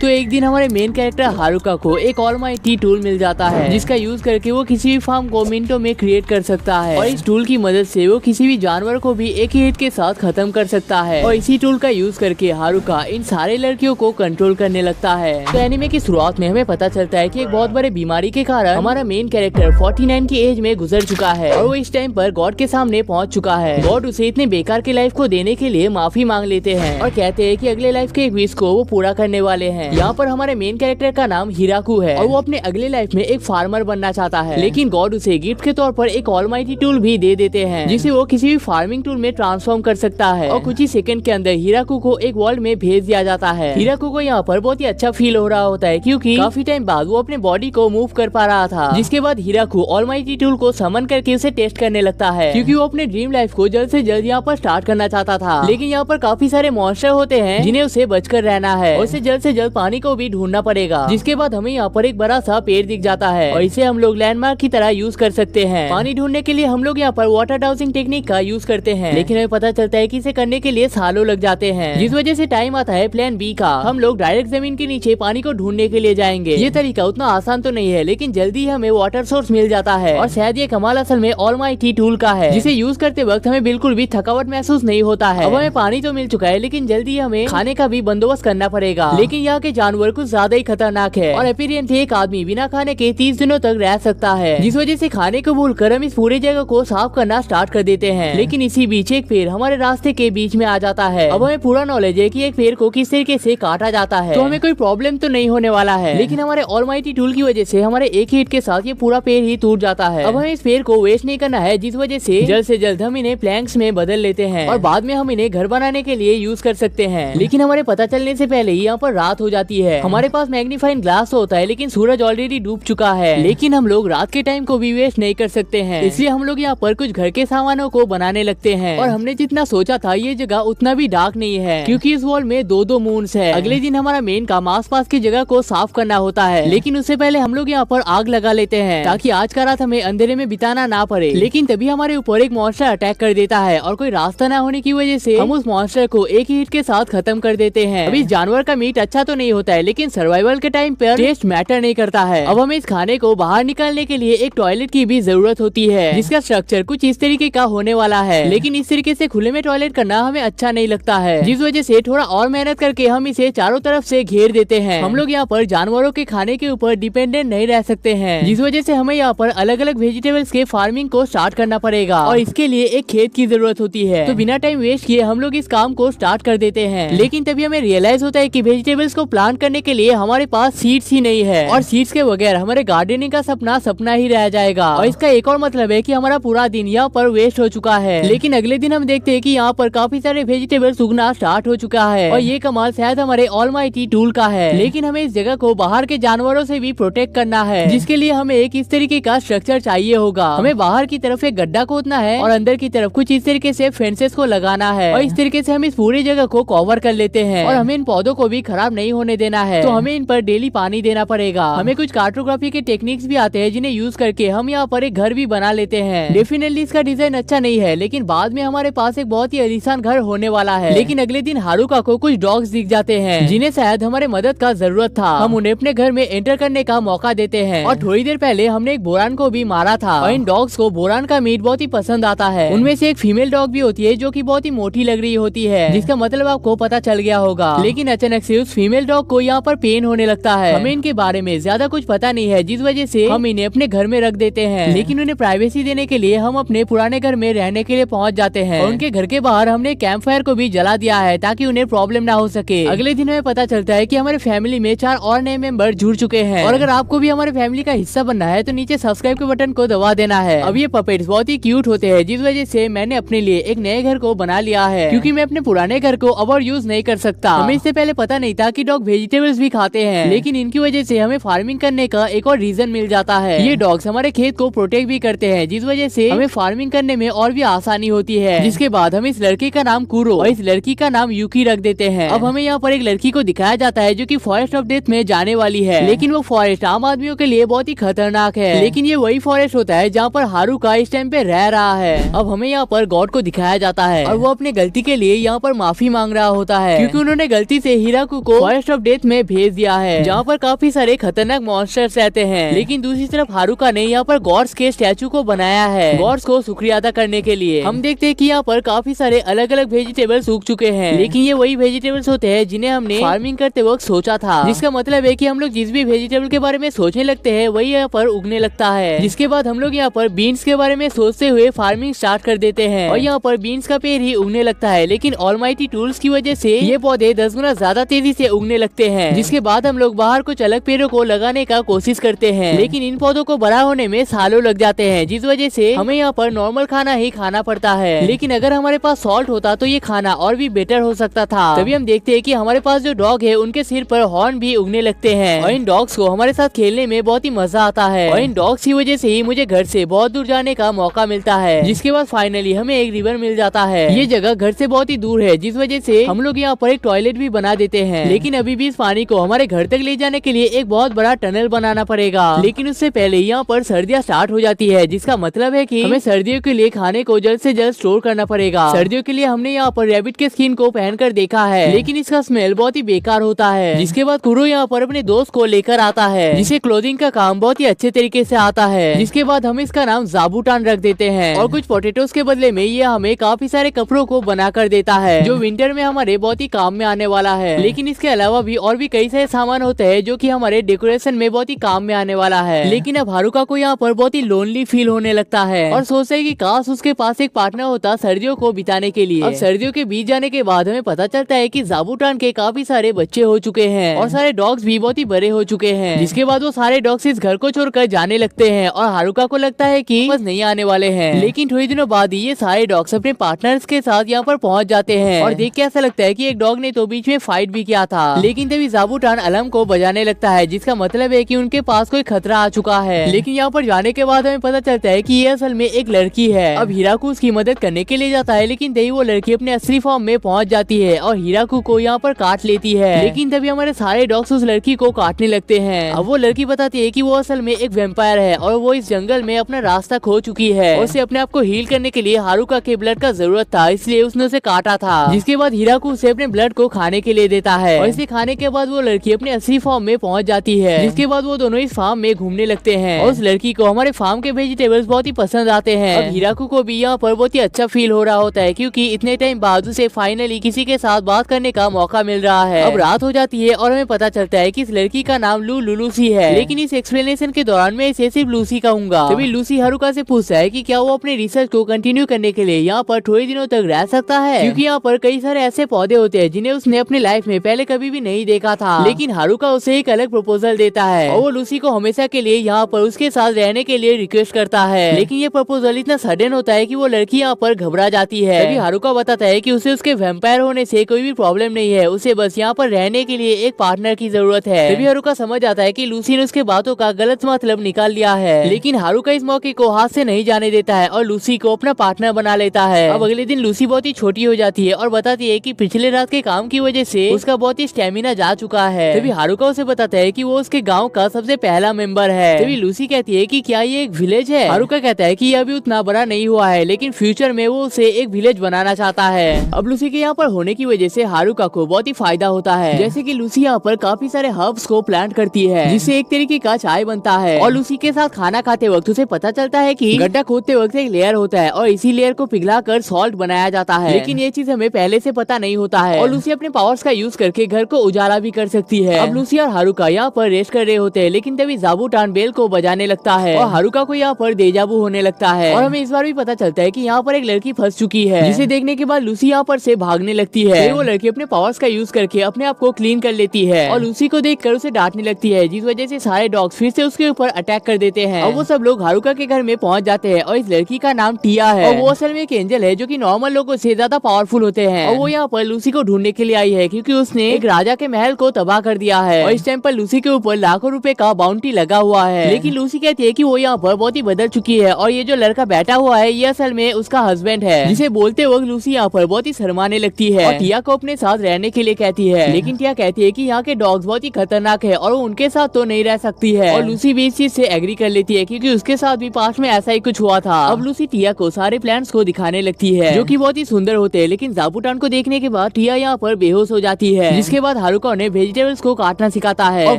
तो एक दिन हमारे मेन कैरेक्टर हारुका को एक ऑलमाइटी टूल मिल जाता है जिसका यूज करके वो किसी भी फार्म को मिनटों में क्रिएट कर सकता है और इस टूल की मदद से वो किसी भी जानवर को भी एक ही हिट के साथ खत्म कर सकता है। और इसी टूल का यूज करके हारुका इन सारे लड़कियों को कंट्रोल करने लगता है। तो एनिमे की शुरुआत में हमें पता चलता है कि एक बहुत बड़े बीमारी के कारण हमारा मेन कैरेक्टर 49 की एज में गुजर चुका है और वो इस टाइम पर गॉड के सामने पहुंच चुका है। गॉड उसे इतने बेकार की लाइफ को देने के लिए माफी मांग लेते हैं और कहते हैं कि अगले लाइफ के एक विश को वो पूरा करने वाले हैं। यहाँ पर हमारे मेन कैरेक्टर का नाम हिराकू है और वो अपने अगले लाइफ में एक फार्मर बनना चाहता है, लेकिन गॉड उसे गिफ्ट के तौर पर एक ऑलमाइटी टूल भी दे देते हैं जिसे वो किसी भी फार्मिंग टूल में ट्रांसफॉर्म कर सकता है और कुछ ही सेकंड के अंदर हिराकू को एक वर्ल्ड में भेज दिया जाता है। हिराकू को यहाँ पर बहुत ही अच्छा फील हो रहा होता है क्योंकि काफी टाइम बाद वो अपने बॉडी को मूव कर पा रहा था। जिसके बाद हिराकू ऑलमाइटी टूल को समन करके उसे टेस्ट करने लगता है क्योंकि वो अपने ड्रीम लाइफ को जल्द से जल्द यहाँ पर स्टार्ट करना चाहता था। लेकिन यहाँ पर काफी सारे मॉन्स्टर होते हैं जिन्हें उसे बचकर रहना है और उसे जल्द से जल्द पानी को भी ढूंढना पड़ेगा। जिसके बाद हमें यहाँ पर एक बड़ा सा पेड़ दिख जाता है और इसे हम लोग लैंडमार्क की तरह यूज कर सकते हैं। पानी ढूंढने के लिए हम लोग यहाँ पर वाटर डाउसिंग टेक्निक का यूज करते हैं, लेकिन हमें पता चलता है कि इसे करने के लिए सालों लग जाते हैं, जिस वजह से टाइम आता है प्लान बी का। हम लोग डायरेक्ट जमीन के नीचे पानी को ढूंढने के लिए जाएंगे। ये तरीका उतना आसान तो नहीं है, लेकिन जल्दी हमें वाटर सोर्स मिल जाता है और शायद ये कमाल असल में ऑलमाइटी टूल का है, जिसे यूज करते वक्त हमें बिल्कुल भी थकावट महसूस नहीं होता है। अब हमें पानी तो मिल चुका है, लेकिन जल्दी हमें खाने का भी बंदोबस्त करना पड़ेगा। लेकिन यहाँ के जानवर कुछ ज्यादा ही खतरनाक है और अपीरियंटली एक आदमी बिना खाने के 30 दिनों तक रह सकता है, जिस वजह से खाने को भूलकर हम इस पूरी जगह को साफ करना स्टार्ट कर देते हैं। लेकिन इसी बीच एक पेड़ हमारे रास्ते के बीच में आ जाता है। अब हमें पूरा नॉलेज है कि एक पेड़ को किस तरीके से काटा जाता है, तो हमें कोई प्रॉब्लम तो नहीं होने वाला है। लेकिन हमारे ऑलमाइटी टूल की वजह से हमारे एक हिट के साथ ये पूरा पेड़ ही टूट जाता है। अब हमें इस पेड़ को वेस्ट नहीं करना है, जिस वजह से जल्द हम इन्हें प्लैंक्स में बदल लेते हैं और बाद में हम इन्हें घर बनाने के लिए यूज कर सकते हैं। लेकिन हमारे पता चलने से पहले ही यहाँ पर रात हो जाती है। हमारे पास मैग्नीफाइंग ग्लास होता है, लेकिन सूरज ऑलरेडी डूब चुका है। लेकिन हम लोग रात के टाइम को भी वेस्ट नहीं कर सकते हैं, इसलिए हम लोग यहाँ पर कुछ घर के सामानों को बनाने लगते हैं। और हमने जितना सोचा था ये जगह उतना भी डार्क नहीं है, क्योंकि इस वॉल में दो मून्स है। अगले दिन हमारा मेन काम आसपास की जगह को साफ करना होता है, लेकिन उससे पहले हम लोग यहाँ पर आग लगा लेते हैं ताकि आज का रात हमें अंधेरे में बिताना ना पड़े। लेकिन तभी हमारे ऊपर एक मॉन्स्टर अटैक कर देता है और कोई रास्ता ना होने की वजह से हम उस मॉन्स्टर को एक ही हिट के साथ खत्म कर देते हैं। अब इस जानवर का मीट अच्छा तो नहीं होता है, लेकिन सर्वाइवल के टाइम पर टेस्ट मैटर नहीं करता है। अब हमें इस खाने को बाहर निकालने के लिए एक टॉयलेट की भी जरूरत होती है, जिसका स्ट्रक्चर कुछ इस तरीके का होने वाला है। लेकिन इस तरीके से खुले में टॉयलेट करना हमें अच्छा नहीं लगता है, जिस वजह से थोड़ा और मेहनत करके हम इसे चारों तरफ से घेर देते हैं। हम लोग यहाँ पर जानवरों के खाने के ऊपर डिपेंडेंट नहीं रह सकते हैं, जिस वजह से हमें यहाँ पर अलग अलग वेजिटेबल्स के फार्मिंग को स्टार्ट करना पड़ेगा और इसके लिए एक खेत की जरूरत होती है। तो बिना टाइम वेस्ट किए हम लोग इस काम को स्टार्ट कर देते हैं। लेकिन तभी हमें रियलाइज होता है कि वेजिटेबल्स को प्लांट करने के लिए हमारे पास सीड्स ही नहीं है और सीड्स के बगैर हमारे गार्डनिंग का सपना ही रह जाएगा। और इसका एक और मतलब है कि हमारा पूरा दिन यहाँ पर वेस्ट हो चुका है। लेकिन अगले दिन हम देखते हैं कि यहाँ पर काफी सारे वेजिटेबल्स उगना स्टार्ट हो चुका है और ये कमाल शायद हमारे ऑलमाइटी टूल का है। लेकिन हमें इस जगह को बाहर के जानवरों से भी प्रोटेक्ट करना है, जिसके लिए हमें एक इस तरीके का स्ट्रक्चर चाहिए होगा। हमें बाहर की तरफ एक गड्ढा खोदना है और अंदर की तरफ कुछ इस तरीके से फेंसेस को लगाना है और इस तरीके से हम इस पूरी जगह को कवर कर लेते हैं। और हमें इन पौधों को भी खराब नहीं होने देना है, तो हमें इन पर डेली पानी देना पड़ेगा। हमें कुछ कार्टोग्राफी के टेक्निक्स भी आते हैं, जिन्हें यूज करके हम यहाँ पर एक घर भी बना लेते हैं। डेफिनेटली इसका डिजाइन अच्छा नहीं है, लेकिन बाद में हमारे पास एक बहुत ही आलीशान घर होने वाला है। लेकिन अगले दिन हारुका को कुछ डॉग्स दिख जाते हैं, जिन्हें शायद हमारे मदद का जरूरत था। हम उन्हें अपने घर में एंटर करने का मौका देते हैं और थोड़ी देर पहले हमने एक बोरान को भी मारा था और इन डॉग्स को बोरान का मीट बहुत ही पसंद आता है। उनमें से एक फीमेल डॉग भी होती है जो कि बहुत ही मोटी लग रही होती है, जिसका मतलब आपको पता चल गया होगा। लेकिन अचानक से उस फीमेल डॉग को यहाँ पर पेन होने लगता है। हमें इनके बारे में ज्यादा कुछ पता नहीं है, जिस वजह से हम इन्हें अपने घर में रख देते हैं। लेकिन उन्हें प्राइवेसी देने के लिए हम अपने पुराने घर में रहने के लिए पहुँच जाते हैं और उनके घर के बाहर हमने कैंप फायर को भी जला दिया है ताकि उन्हें प्रॉब्लम ना हो सके। अगले दिन हमें पता चलता है कि हमारे फैमिली में 4 और नए मेंबर जुड़ चुके हैं और अगर आपको भी हमारे फैमिली का हिस्सा बनना है तो नीचे सब्सक्राइब के बटन को दबा देना है। अब ये पपेट्स बहुत ही क्यूट होते हैं, जिस वजह से मैंने अपने लिए एक नए घर को बना लिया है, क्योंकि मैं अपने पुराने घर को अब और यूज नहीं कर सकता। हमें इससे पहले पता नहीं था कि डॉग वेजिटेबल्स भी खाते हैं, लेकिन इनकी वजह से हमें फार्मिंग करने का एक और रीजन मिल जाता है। ये डॉग्स हमारे खेत को प्रोटेक्ट भी करते हैं, जिस वजह से हमें फार्मिंग करने में और भी आसानी होती है। जिसके बाद हम इस लड़के का नाम कुरो और इस लड़की का नाम यूकी रख देते हैं। अब हमें यहाँ पर एक लड़की को दिखाया जाता है जो कि फॉरेस्ट ऑफ डेथ में जाने वाली है, लेकिन वो फॉरेस्ट आम आदमियों के लिए बहुत ही खतरनाक है। लेकिन ये वही फॉरेस्ट होता है जहाँ पर हारुका इस टाइम पे रह रहा है। अब हमें यहाँ पर गॉड को दिखाया जाता है और वो अपने गलती के लिए यहाँ पर माफी मांग रहा होता है, क्योंकि उन्होंने गलती से हिराकू को फॉरेस्ट फॉरेस्ट ऑफ डेथ में भेज दिया है, जहाँ पर काफी सारे खतरनाक मॉन्स्टर्स रहते हैं। लेकिन दूसरी तरफ हारुका ने यहाँ पर गॉड्स के स्टैचू को बनाया है, गॉड्स को शुक्रिया अदा करने के लिए। हम देखते हैं कि यहाँ पर काफी सारे अलग अलग वेजिटेबल्स उग चुके हैं, लेकिन ये वही वेजिटेबल्स होते हैं जिन्हें हमने फार्मिंग करते वक्त सोचा था, जिसका मतलब है कि हम लोग जिस भी वेजिटेबल के बारे में सोचने लगते हैं वही यहाँ पर उगने लगता है। जिसके बाद हम लोग यहाँ पर बीन्स के बारे में सोचते हुए फार्मिंग स्टार्ट कर देते हैं और यहाँ पर बीन्स का पेड़ ही उगने लगता है। लेकिन ऑलमाइटी टूल्स की वजह से ये पौधे 10 गुना ज्यादा तेजी से उगने लगते हैं, जिसके बाद हम लोग बाहर कुछ अलग पेड़ों को लगाने का कोशिश करते हैं, लेकिन इन पौधों को बड़ा होने में सालों लग जाते हैं, जिस वजह से हमें यहाँ पर नॉर्मल खाना ही खाना पड़ता है। लेकिन अगर हमारे पास सॉल्ट होता तो ये खाना और भी बेटर हो सकता था। तभी हम देखते हैं कि हमारे पास जो डॉग है उनके सिर पर हॉर्न भी उगने लगते हैं और इन डॉग्स को हमारे साथ खेलने में बहुत ही मजा आता है और इन डॉग्स की वजह से ही मुझे घर से बहुत दूर जाने का मौका मिलता है। जिसके बाद फाइनली हमें एक रिवर मिल जाता है। ये जगह घर से बहुत ही दूर है, जिस वजह से हम लोग यहाँ पर एक टॉयलेट भी बना देते हैं, लेकिन अभी भी इस पानी को हमारे घर तक ले जाने के लिए एक बहुत बड़ा टनल बनाना पड़ेगा। लेकिन उससे पहले यहाँ पर सर्दियाँ स्टार्ट हो जाती है, जिसका मतलब है कि हमें सर्दियों के लिए खाने को जल्द से जल्द स्टोर करना पड़ेगा। सर्दियों के लिए हमने यहाँ पर रैबिट के स्किन को पहनकर देखा है, लेकिन इसका स्मेल बहुत ही बेकार होता है। जिसके बाद कुरो यहाँ पर अपने दोस्त को लेकर आता है, जिसे क्लोथिंग का काम बहुत ही अच्छे तरीके से आता है। जिसके बाद हम इसका नाम ज़ाबूटान रख देते हैं और कुछ पोटैटोस के बदले में ये हमें काफी सारे कपड़ों को बना कर देता है, जो विंटर में हमारे बहुत ही काम में आने वाला है। लेकिन इसके अलावा भी और भी कई सारे सामान होते हैं जो कि हमारे डेकोरेशन में बहुत ही काम में आने वाला है। लेकिन अब हारुका को यहाँ पर बहुत ही लोनली फील होने लगता है और सोचता है कि काश उसके पास एक पार्टनर होता सर्दियों को बिताने के लिए। अब सर्दियों के बीत जाने के बाद हमें पता चलता है कि ज़ाबूटान के काफी सारे बच्चे हो चुके हैं और सारे डॉग्स भी बहुत ही बड़े हो चुके हैं। जिसके बाद वो सारे डॉग्स इस घर को छोड़कर जाने लगते हैं और हारुका को लगता है कि बस नहीं आने वाले हैं। लेकिन थोड़ी दिनों बाद ये सारे डॉग्स अपने पार्टनर्स के साथ यहाँ पर पहुँच जाते हैं और देख के ऐसा लगता है कि एक डॉग ने तो बीच में फाइट भी किया था। लेकिन तभी ज़ाबूटान अलार्म को बजाने लगता है, जिसका मतलब है कि उनके पास कोई खतरा आ चुका है। लेकिन यहाँ पर जाने के बाद हमें पता चलता है कि ये असल में एक लड़की है। अब हिराकू उसकी मदद करने के लिए जाता है, लेकिन तभी वो लड़की अपने असली फॉर्म में पहुँच जाती है और हिराकू को यहाँ पर काट लेती है। लेकिन तभी हमारे सारे डॉग्स उस लड़की को काटने लगते हैं। अब वो लड़की बताती है कि वो असल में एक वैम्पायर है और वो इस जंगल में अपना रास्ता खो चुकी है। उसे अपने आप को हील करने के लिए हारुका के ब्लड का जरूरत था, इसलिए उसने उसे काटा था। जिसके बाद हिराकू उसे अपने ब्लड को खाने के लिए देता है और इसे खाने के बाद वो लड़की अपने असली फॉर्म में पहुंच जाती है। जिसके बाद वो दोनों इस फार्म में घूमने लगते हैं और उस लड़की को हमारे फार्म के वेजिटेबल्स बहुत ही पसंद आते हैं। अब हिराकू को भी यहाँ पर बहुत ही अच्छा फील हो रहा होता है, क्योंकि इतने टाइम बाद उसे फाइनली किसी के साथ बात करने का मौका मिल रहा है। अब रात हो जाती है और हमें पता चलता है कि इस लड़की का नाम लूसी है। लेकिन इस एक्सप्लेनेशन के दौरान मैं इसे सिर्फ लूसी कहूंगा। तभी लूसी हारुका से पूछता है कि क्या वो अपने रिसर्च को कंटिन्यू करने के लिए यहाँ पर थोड़े दिनों तक रह सकता है, क्योंकि यहाँ पर कई सारे ऐसे पौधे होते हैं जिन्हें उसने अपनी लाइफ में पहले कभी भी नहीं देखा था। लेकिन हारुका उसे एक अलग प्रपोजल देता है और वो लूसी को हमेशा के लिए यहाँ पर उसके साथ रहने के लिए रिक्वेस्ट करता है। लेकिन ये प्रपोजल इतना सडन होता है कि वो लड़की यहाँ पर घबरा जाती है। तभी हारुका बताता है कि उसे उसके वैम्पायर होने से कोई भी प्रॉब्लम नहीं है, उसे बस यहाँ पर रहने के लिए एक पार्टनर की जरूरत है। तभी हारुका समझ आता है कि लूसी ने उसके बातों का गलत मतलब निकाल लिया है। लेकिन हारुका इस मौके को हाथ से नहीं जाने देता है और लूसी को अपना पार्टनर बना लेता है। अब अगले दिन लूसी बहुत ही छोटी हो जाती है और बताती है कि पिछले रात के काम की वजह से उसका बहुत ही स्टेमिना जा चुका है। तभी हारुका उसे बताता है कि वो उसके गांव का सबसे पहला मेंबर है। तभी लूसी कहती है कि क्या ये एक विलेज है। हारुका कहता है कि ये अभी उतना बड़ा नहीं हुआ है, लेकिन फ्यूचर में वो उसे एक विलेज बनाना चाहता है। अब लूसी के यहाँ पर होने की वजह से हारुका को बहुत ही फायदा होता है, जैसे कि लूसी यहाँ पर काफी सारे हर्ब्स को प्लांट करती है, जिससे एक तरीके का चाय बनता है। और लूसी के साथ खाना खाते वक्त उसे पता चलता है कि गड्ढा खोदते वक्त एक लेयर होता है और इसी लेयर को पिघलाकर सॉल्ट बनाया जाता है। लेकिन ये चीज हमें पहले से पता नहीं होता है और लूसी अपने पावर्स का यूज करके घर को उजाला भी कर सकती है। अब लूसी और हारुका यहाँ पर रेस्ट कर रहे होते हैं, लेकिन तभी ज़ाबूटान बेल को बजाने लगता है और हारुका को यहाँ पर डेजावू होने लगता है। और हमें इस बार भी पता चलता है कि यहाँ पर एक लड़की फंस चुकी है, जिसे देखने के बाद लूसी यहाँ पर से भागने लगती है। फिर वो लड़की अपने पावर्स का यूज करके अपने आप को क्लीन कर लेती है और लूसी को देखकर उसे डांटने लगती है, जिस वजह से सारे डॉग्स फिर से उसके ऊपर अटैक कर देते हैं। और वो सब लोग हारुका के घर में पहुंच जाते हैं और इस लड़की का नाम टिया है और वो असल में एक एंजल है जो कि नॉर्मल लोगों से ज्यादा पावरफुल होते हैं। और वो यहाँ पर लूसी को ढूंढने के लिए आई है, क्योंकि उसने एक राजा के महल को तबाह कर दिया है और इस टाइम पर लूसी के ऊपर लाखों रुपए का बाउंटी लगा हुआ है। लेकिन लूसी कहती है कि वो यहाँ पर बहुत ही बदल चुकी है और ये जो लड़का बैठा हुआ है ये असल में उसका हस्बैंड है, जिसे बोलते वक्त लूसी यहाँ पर बहुत ही शर्माने लगती है और टिया को अपने साथ रहने के लिए कहती है। लेकिन टिया कहती है कि यहाँ के डॉग्स बहुत ही खतरनाक है और वो उनके साथ तो नहीं रह सकती है। और लूसी भी इस चीज से एग्री कर लेती है, क्योंकि उसके साथ भी पास्ट में ऐसा ही कुछ हुआ था। अब लूसी टिया को सारे प्लांट्स को दिखाने लगती है, जो कि बहुत ही सुंदर होते हैं। लेकिन ज़ाबूटान को देखने के बाद टिया यहाँ पर बेहोश हो जाती है, जिसके बाद हारुका उन्हें वेजिटेबल्स को काटना सिखाता है और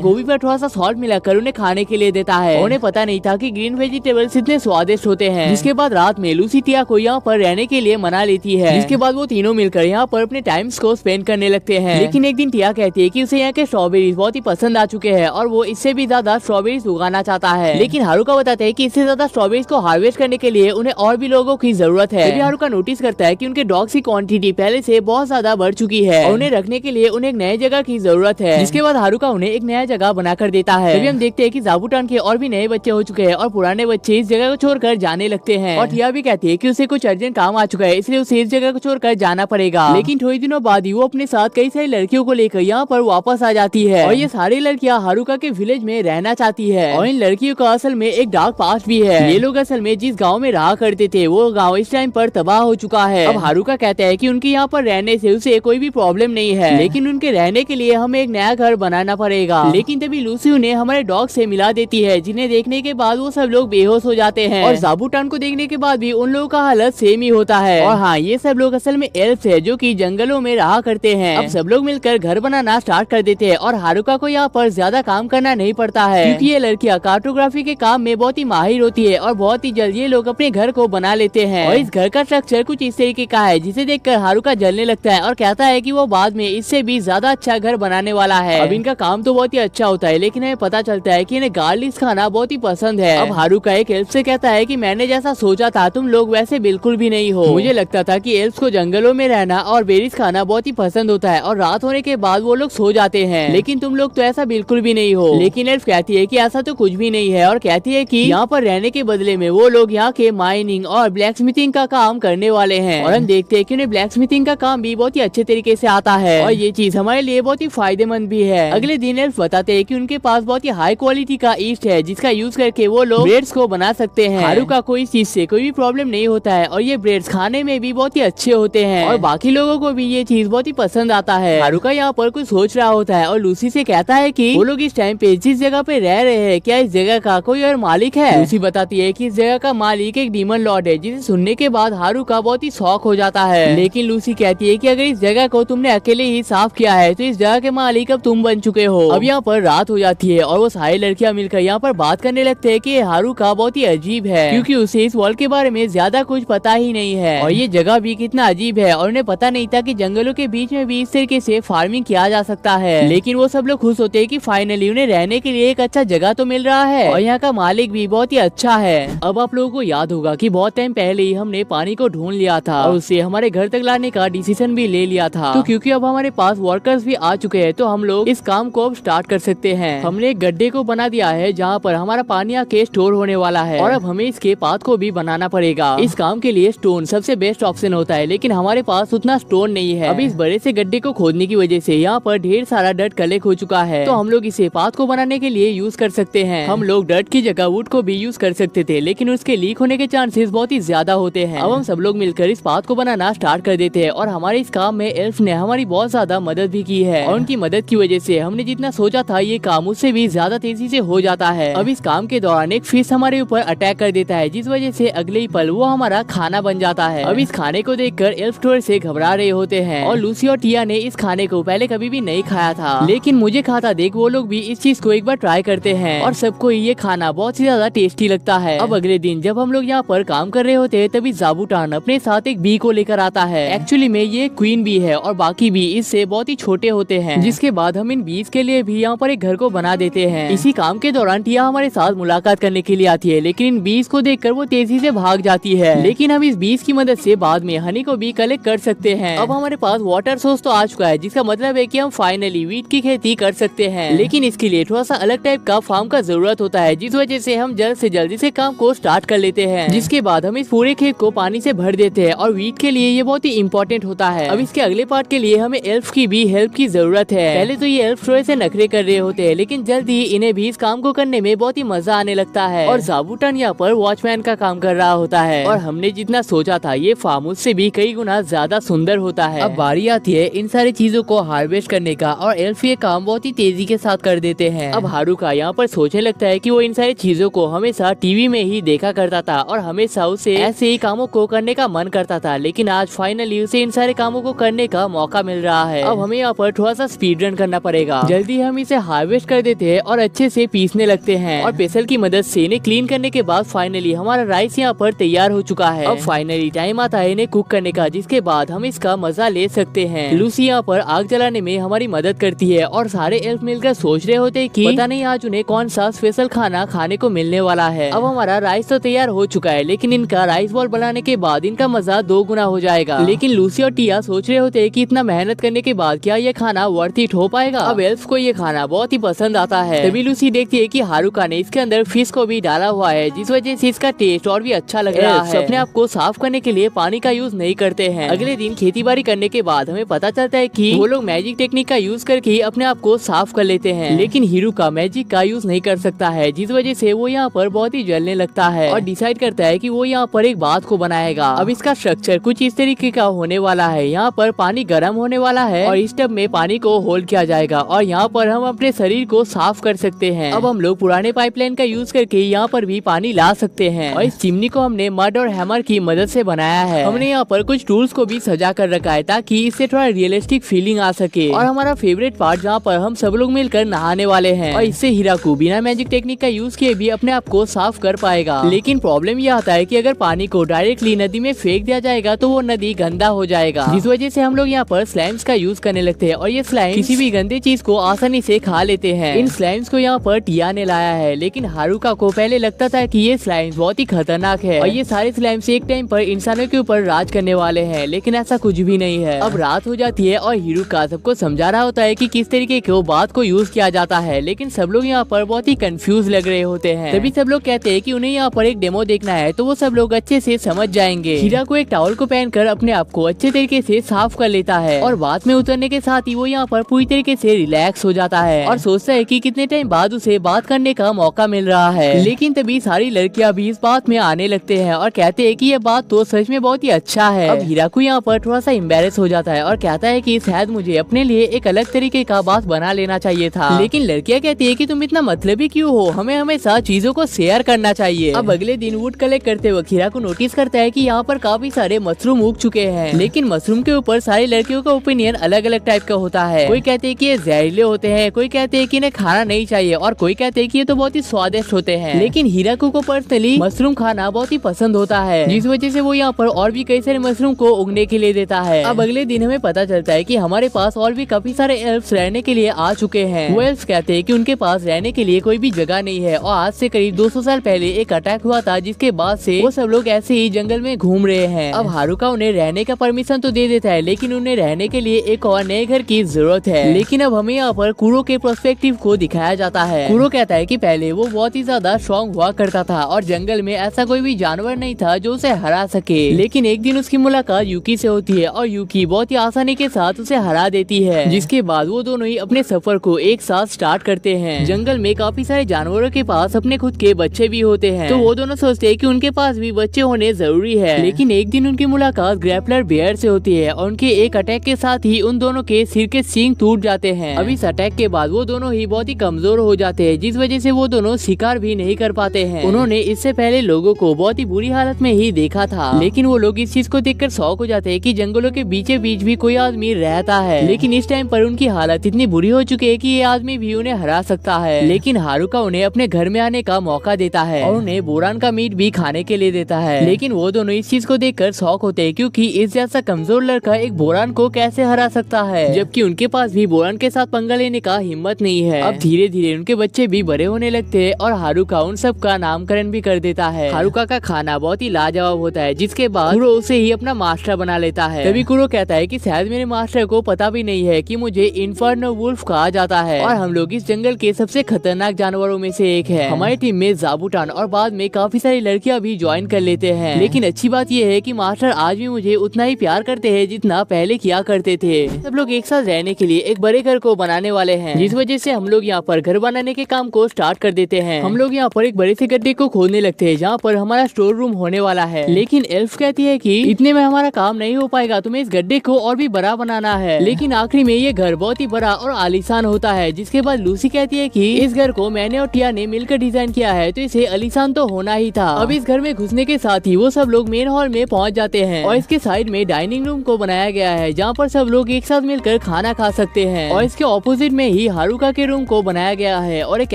गोभी पर थोड़ा सा सॉल्ट मिलाकर उन्हें खाने के लिए देता है। उन्हें पता नहीं था कि ग्रीन वेजिटेबल्स इतने स्वादिष्ट होते हैं। जिसके बाद रात में लूसी टिया को यहाँ पर रहने के लिए मना लेती है। जिसके बाद वो तीनों मिलकर यहाँ पर अपने टाइम्स को स्पेंड करने लगते हैं। लेकिन एक दिन टिया कहती है कि उसे यहाँ के स्ट्रॉबेरीज बहुत ही पसंद आ चुके हैं और वो इससे भी ज्यादा स्ट्रॉबेरीज उगाना चाहता है। लेकिन हारुका बताते हैं कि इससे ज्यादा स्ट्रॉबेरीज को हार्वेस्ट करने के लिए उन्हें और भी लोगों की जरूरत है। तभी हारुका नोटिस करता है कि उनके डॉग्स की क्वांटिटी पहले से बहुत ज्यादा बढ़ चुकी है और उन्हें रखने के लिए उन्हें एक नए जगह की जरूरत है। जिसके बाद हारुका उन्हें एक नया जगह बनाकर देता है। तभी हम देखते हैं कि ज़ाबूटान के और भी नए बच्चे हो चुके हैं और पुराने बच्चे इस जगह को छोड़कर जाने लगते हैं। और टिया भी कहती है कि उसे कुछ अर्जेंट काम आ चुका है, इसलिए उसे इस जगह को छोड़कर जाना पड़ेगा। लेकिन थोड़े दिनों बाद ही वो अपने साथ कई सारी लड़कियों को लेकर यहाँ पर वापस आ जाती है और ये सारी लड़कियाँ हारुका के विलेज में रहना चाहती है। और इन लड़कियों का असल में एक डार्क पास्ट भी है। ये लोग असल में जिस गाँव में रहा करते थे वो गाँव इस टाइम पर तबाह हो चुका है। अब हारुका कहता है कि उनके यहाँ पर रहने से उसे कोई भी प्रॉब्लम नहीं है, लेकिन उनके रहने के लिए हमें एक नया घर बनाना पड़ेगा। लेकिन तभी लूसी उन्हें हमारे डॉग से मिला देती है, जिन्हें देखने के बाद वो सब लोग बेहोश हो जाते हैं। और ज़ाबूटान को देखने के बाद भी उन लोगों का हालत सेम ही होता है। और हाँ, ये सब लोग असल में एल्फ्स है जो कि जंगलों में रहा करते हैं। अब सब लोग मिलकर घर बनाना स्टार्ट कर देते हैं और हारुका को यहाँ पर ज्यादा काम करना नहीं पड़ता है, क्योंकि ये लड़कियाँ कार्टोग्राफी के काम में बहुत ही माहिर होती है और बहुत ही जल्दी ये लोग अपने घर को बना लेते हैं। और इस घर का स्ट्रक्चर कुछ इस तरीके का है जिसे देखकर हारुका जलने लगता है और कहता है कि वो बाद में इससे भी ज्यादा अच्छा घर बनाने वाला है। अब इनका काम तो बहुत ही अच्छा होता है, लेकिन हमें पता चलता है कि इन्हें गार्लिक्स खाना बहुत ही पसंद है। अब हारुका एक एल्फ से कहता है कि मैंने जैसा सोचा था तुम लोग वैसे बिल्कुल भी नहीं हो। मुझे लगता था कि एल्फ्स को जंगलों में रहना और बेरीज खाना बहुत ही पसंद होता है और रात होने के बाद वो लोग सो जाते हैं, लेकिन तुम लोग तो ऐसा बिल्कुल भी नहीं हो। लेकिन एल्फ कहती है कि ऐसा तो कुछ भी नहीं है और कहती है कि यहाँ पर रहने के बदले में वो लोग यहाँ के माइनिंग और ब्लैक स्मिथिंग का काम करने वाले हैं। और हम देखते हैं कि उन्हें ब्लैक स्मिथिंग का काम भी बहुत ही अच्छे तरीके से आता है और ये चीज हमारे लिए बहुत ही फायदेमंद भी है। अगले दिन एल्फ बताते हैं कि उनके पास बहुत ही हाई क्वालिटी का ईस्ट है जिसका यूज करके वो लोग ब्रेड्स को बना सकते हैं। हारुका को इस चीज से कोई भी प्रॉब्लम नहीं होता है और ये ब्रेड्स खाने में भी बहुत ही अच्छे होते हैं और बाकी लोगों को भी ये चीज बहुत ही पसंद आता है। हारुका यहाँ पर कुछ सोच रहा होता है और लूसी से कहता है कि वो लोग इस टाइम पे जिस जगह पे रह रहे हैं क्या इस जगह का कोई और मालिक है। लूसी बताती है कि इस जगह का मालिक एक डीमन लॉर्ड है, जिसे सुनने के बाद हारुका बहुत ही शॉक हो जाता है। लेकिन लूसी कहती है कि अगर इस जगह को तुमने अकेले ही साफ किया है तो इस जगह के मालिक अब तुम बन चुके हो। अब यहाँ पर रात हो जाती है और वो सारी लड़कियां मिलकर यहाँ पर बात करने लगते हैं कि हारुका बहुत ही अजीब है, क्योंकि उसे इस वर्ल्ड के बारे में ज्यादा कुछ पता ही नहीं है और ये जगह भी कितना अजीब है और उन्हें पता नहीं था कि जंगलों के बीच में भी इस तरीके से फार्मिंग किया जा सकता है। लेकिन वो सब लोग खुश होते हैं कि फाइनली उन्हें रहने के लिए एक अच्छा जगह तो मिल रहा है और यहाँ का मालिक भी बहुत ही अच्छा है। अब आप लोगों को याद होगा कि बहुत टाइम पहले ही हमने पानी को ढूंढ लिया था और उसे हमारे घर तक लाने का डिसीजन भी ले लिया था। तो क्योंकि अब हमारे पास वर्कर्स भी आ चुके हैं तो हम लोग इस काम को अब स्टार्ट कर सकते हैं। हमने एक गड्ढे को बना दिया है जहाँ पर हमारा पानी आके स्टोर होने वाला है और अब हमें इसके पाथ को भी बनाना पड़ेगा। इस काम के लिए स्टोन सबसे बेस्ट ऑप्शन होता है, लेकिन हमारे पास उतना स्टोन नहीं है। अब इस बड़े से गड्ढे को खोदने की वजह से यहाँ पर ढेर सारा डर्ट कलेक्ट हो चुका है, तो हम लोग इसे पाथ को बनाने के लिए यूज कर सकते हैं। हम लोग डर्ट की जगह वुड को भी यूज कर सकते थे, लेकिन उसके लीक होने के चांसेस बहुत ही ज्यादा होते हैं। अब हम सब लोग मिलकर इस पाथ को बनाना स्टार्ट कर देते हैं और हमारे इस काम में एल्फ ने हमारी बहुत ज्यादा मदद भी की है और उनकी मदद की वजह से हमने जितना सोचा था ये काम उससे भी ज्यादा तेजी से हो जाता है। अब इस काम के दौरान एक फिश हमारे ऊपर अटैक कर देता है, जिस वजह से अगले ही पल वो हमारा खाना बन जाता है। अब इस खाने को देखकर एल्फ थोड़े से घबरा रहे होते हैं और लूसी और टिया ने इस खाने को पहले कभी भी नहीं खाया था, लेकिन मुझे खाता देख वो लोग भी इस चीज को एक बार ट्राई करते हैं और सबको ये खाना बहुत ही ज्यादा टेस्टी लगता है। अब अगले दिन जब हम लोग यहाँ पर काम कर रहे होते हैं तभी ज़ाबूटान अपने साथ एक बी को लेकर आता है। एक्चुअली में ये क्वीन बी है और बाकी बी इससे बहुत ही छोटे होते हैं, जिसके बाद हम इन बीज के लिए भी यहाँ पर एक घर को बना देते हैं। इसी काम के दौरान टिया हमारे साथ मुलाकात करने के लिए आती है, लेकिन इन बीज को देखकर वो तेजी से भाग जाती है। लेकिन हम इस बीज की मदद से बाद में हनी को भी कलेक्ट कर सकते हैं। अब हमारे पास वाटर सोर्स तो आ चुका है, जिसका मतलब है कि हम फाइनली वीट की खेती कर सकते हैं, लेकिन इसके लिए थोड़ा सा अलग टाइप का फार्म का जरूरत होता है, जिस वजह से हम जल्द से जल्द इस काम को स्टार्ट कर लेते हैं। जिसके बाद हम इस पूरे खेत को पानी से भर देते हैं और वीट के लिए ये बहुत ही इम्पोर्टेंट होता है। अब इसके अगले पार्ट के लिए हमें एल्फ की भी हेल्प की जरूरत है। पहले तो ये एल्फ थोड़े से नखरे कर रहे होते हैं, लेकिन जल्द ही इन्हें भी इस काम को करने में बहुत ही मजा आने लगता है और ज़ाबूटान यहाँ पर वॉचमैन का काम कर रहा होता है और हमने जितना सोचा था ये फार्म उससे भी कई गुना ज्यादा सुंदर होता है। अब बारी आती है इन सारी चीजों को हार्वेस्ट करने का और एल्फ ये काम बहुत ही तेजी के साथ कर देते हैं। अब हारुका यहाँ पर सोचने लगता है कि वो इन सारी चीजों को हमेशा टीवी में ही देखा करता था और हमेशा उसे ऐसे ही कामों को करने का मन करता था, लेकिन आज फाइनली उसे इन सारे कामों को करने का मौका मिल रहा है। अब हमें यहाँ पर पर थोड़ा सा स्पीड रन करना पड़ेगा। जल्दी हम इसे हार्वेस्ट कर देते हैं और अच्छे से पीसने लगते हैं और पेसल की मदद से इन्हें क्लीन करने के बाद फाइनली हमारा राइस यहाँ पर तैयार हो चुका है। अब फाइनली टाइम आता है इन्हें कुक करने का, जिसके बाद हम इसका मजा ले सकते हैं। लूसी यहाँ पर आग जलाने में हमारी मदद करती है और सारे एल्फ मिलकर सोच रहे होते हैं कि पता नहीं आज उन्हें कौन सा स्पेशल खाना खाने को मिलने वाला है। अब हमारा राइस तो तैयार हो चुका है, लेकिन इनका राइस बॉल बनाने के बाद इनका मजा 2 गुना हो जाएगा। लेकिन लूसी और टिया सोच रहे होते हैं कि इतना मेहनत करने के बाद क्या ये खाना वर्थ इट हो पाएगा। अब एल्फ को ये खाना बहुत ही पसंद आता है। तभी लूसी देखती है कि हारुका ने इसके अंदर फिश को भी डाला हुआ है, जिस वजह से इसका टेस्ट और भी अच्छा लग रहा है। अपने आप को साफ करने के लिए पानी का यूज नहीं करते हैं। अगले दिन खेती बाड़ी करने के बाद हमें पता चलता है कि वो लोग मैजिक टेक्निक का यूज करके अपने आप को साफ कर लेते हैं, लेकिन हिरुका मैजिक का यूज नहीं कर सकता है, जिस वजह से वो यहाँ पर बहुत ही जलने लगता है और डिसाइड करता है कि वो यहाँ पर एक बाथ को बनाएगा। अब इसका स्ट्रक्चर कुछ इस तरीके का होने वाला है। यहाँ पर पानी गर्म होने वाला है और इस टब में पानी को होल्ड किया जाएगा और यहाँ पर हम अपने शरीर को साफ कर सकते हैं। अब हम लोग पुराने पाइपलाइन का यूज करके यहाँ पर भी पानी ला सकते हैं और इस चिमनी को हमने मड और हैमर की मदद से बनाया है। हमने यहाँ पर कुछ टूल्स को भी सजा कर रखा है ताकि इससे थोड़ा रियलिस्टिक फीलिंग आ सके। और हमारा फेवरेट पार्ट जहाँ पर हम सब लोग मिलकर नहाने वाले हैं और इससे हिराकू बिना मैजिक टेक्निक का यूज किए भी अपने आप को साफ कर पाएगा। लेकिन प्रॉब्लम ये आता है कि अगर पानी को डायरेक्टली नदी में फेंक दिया जाएगा तो वो नदी गंदा हो जाएगा, जिस वजह से हम लोग यहाँ पर स्लाइम्स का यूज करने लगते हैं और ये स्लाइम किसी भी गंदे चीज को आसानी से खा लेते हैं। इन स्लाइम्स को यहाँ पर टिया ने लाया है, लेकिन हारुका को पहले लगता था कि ये स्लाइम्स बहुत ही खतरनाक है और ये सारे स्लाइम्स एक टाइम पर इंसानों के ऊपर राज करने वाले हैं, लेकिन ऐसा कुछ भी नहीं है। अब रात हो जाती है और हिरुका सबको समझा रहा होता है कि किस तरीके के बात को यूज किया जाता है, लेकिन सब लोग यहाँ पर बहुत ही कंफ्यूज लग रहे होते हैं। तभी सब लोग कहते हैं कि उन्हें यहाँ पर एक डेमो देखना है, तो वो सब लोग अच्छे से समझ जाएंगे। हीरा को एक टॉवल को पहनकर अपने आप को अच्छे तरीके से साफ कर लेता है और बात में उतरने के साथ ही वो यहाँ पर पूरी तरीके से रिलैक्स हो जाता है और सोचता है कि कितने टाइम बाद उसे बात करने का मौका मिल रहा है। लेकिन तभी सारी लड़कियां भी इस बात में आने लगते हैं और कहते हैं कि ये बात तो सच में बहुत ही अच्छा है। अब हीराकू यहाँ पर थोड़ा सा एम्बेरस हो जाता है और कहता है कि शायद मुझे अपने लिए एक अलग तरीके का बात बना लेना चाहिए था, लेकिन लड़कियां कहती है कि तुम इतना मतलबी क्यों हो, हमें हमेशा चीजों को शेयर करना चाहिए। अब अगले दिन वुड कलेक्ट करते वक्त हीराकू नोटिस करता है कि यहाँ पर काफी सारे मशरूम उग चुके हैं, लेकिन मशरूम के ऊपर सारी लड़कियों का ओपिनियन अलग अलग टाइप का होता है। कोई कहते हैं कि ये जहरीले होते हैं, कोई कहते हैं कि इन्हें खाना नहीं चाहिए और कोई कहते हैं कि ये तो बहुत ही स्वादिष्ट होते हैं। लेकिन हीराकू को पर्सनली मशरूम खाना बहुत ही पसंद होता है, जिस वजह से वो यहाँ पर और भी कई सारे मशरूम को उगने के लिए देता है। अब अगले दिन हमें पता चलता है कि हमारे पास और भी काफी सारे एल्फ्स रहने के लिए आ चुके हैं। वो एल्फ्स कहते हैं कि उनके पास रहने के लिए कोई भी जगह नहीं है और आज से करीब 200 साल पहले एक अटैक हुआ था, जिसके बाद से वो सब लोग ऐसे ही जंगल में घूम रहे हैं। अब हारुका उन्हें रहने का परमिशन तो दे देता है, लेकिन उन्हें रहने के लिए एक और नए घर की जरूरत है। लेकिन अब हमें यहाँ पर कुरो के पर्सपेक्टिव को दिखाया जाता है। कुरो कहता है कि पहले वो बहुत ही ज्यादा स्ट्रॉन्ग हुआ करता था और जंगल में ऐसा कोई भी जानवर नहीं था जो उसे हरा सके। लेकिन एक दिन उसकी मुलाकात यूकी से होती है और यूकी बहुत ही आसानी के साथ उसे हरा देती है, जिसके बाद वो दोनों ही अपने सफर को एक साथ स्टार्ट करते हैं। जंगल में काफी सारे जानवरों के पास अपने खुद के बच्चे भी होते हैं, तो वो दोनों सोचते हैं कि उनके पास भी बच्चे होने जरूरी है। लेकिन एक दिन उनकी मुलाकात ग्रैपलर बेयर से होती है और उनके एक अटैक के साथ ही उन दोनों के सिर के सींग टूट जाते हैं। अब इस अटैक के बाद वो दोनों ही बहुत ही कमजोर हो जाते हैं, जिस वजह से वो दोनों शिकार भी नहीं कर पाते हैं। उन्होंने इससे पहले लोगों को बहुत ही बुरी हालत में ही देखा था, लेकिन वो लोग इस चीज को देखकर शॉक हो जाते हैं कि जंगलों के बीचे बीच भी कोई आदमी रहता है। लेकिन इस टाइम पर उनकी हालत इतनी बुरी हो चुकी है कि ये आदमी भी उन्हें हरा सकता है। लेकिन हारुका उन्हें अपने घर में आने का मौका देता है और उन्हें बोरान का मीट भी खाने के लिए देता है। लेकिन वो दोनों इस चीज को देखकर शॉक होते हैं, क्योंकि इस जैसा कमजोर लड़का एक बोरान को कैसे हरा सकता है, जबकि उनके पास भी बोरान के साथ पंगा लेने का हिम्मत नहीं है। अब धीरे धीरे उनके बच्चे भी बड़े होने लगते हैं और हारुका उन सब का नामकरण भी कर देता है। हारुका का खाना बहुत ही लाजवाब होता है, जिसके बाद कुरो उसे ही अपना मास्टर बना लेता है। तभी कुरो कहता है कि शायद मेरे मास्टर को पता भी नहीं है कि मुझे इन्फर्नो वुल्फ कहा जाता है और हम लोग इस जंगल के सबसे खतरनाक जानवरों में से एक है। हमारी टीम में जाबुटान और बाद में काफी सारी लड़कियां भी ज्वाइन कर लेते हैं। लेकिन अच्छी बात यह है कि मास्टर आज भी मुझे उतना ही प्यार करते हैं जितना पहले किया करते थे। सब लोग एक साथ रहने के लिए एक बड़े घर को बनाने वाले हैं, जिस वजह से हम लोग यहाँ पर घर बनाने के काम को स्टार्ट कर देते हैं। हम लोग यहाँ पर एक बड़े से गड्ढे को खोदने लगते हैं, जहाँ पर हमारा स्टोर रूम होने वाला है। लेकिन एल्फ कहती है कि इतने में हमारा काम नहीं हो पाएगा, तुम्हें इस गड्ढे को और भी बड़ा बनाना है। लेकिन आखिरी में ये घर बहुत ही बड़ा और आलीशान होता है, जिसके बाद लूसी कहती है कि इस घर को मैंने और टिया ने मिलकर डिजाइन किया है, तो इसे आलीशान तो होना ही था। अब इस घर में घुसने के साथ ही वो सब लोग मेन हॉल में पहुंच जाते हैं और इसके साइड में डाइनिंग रूम को बनाया गया है, जहाँ पर सब लोग एक साथ मिलकर बैठकर खाना खा सकते हैं। और इसके ऑपोजिट में ही हारुका के रूम को बनाया गया है, और एक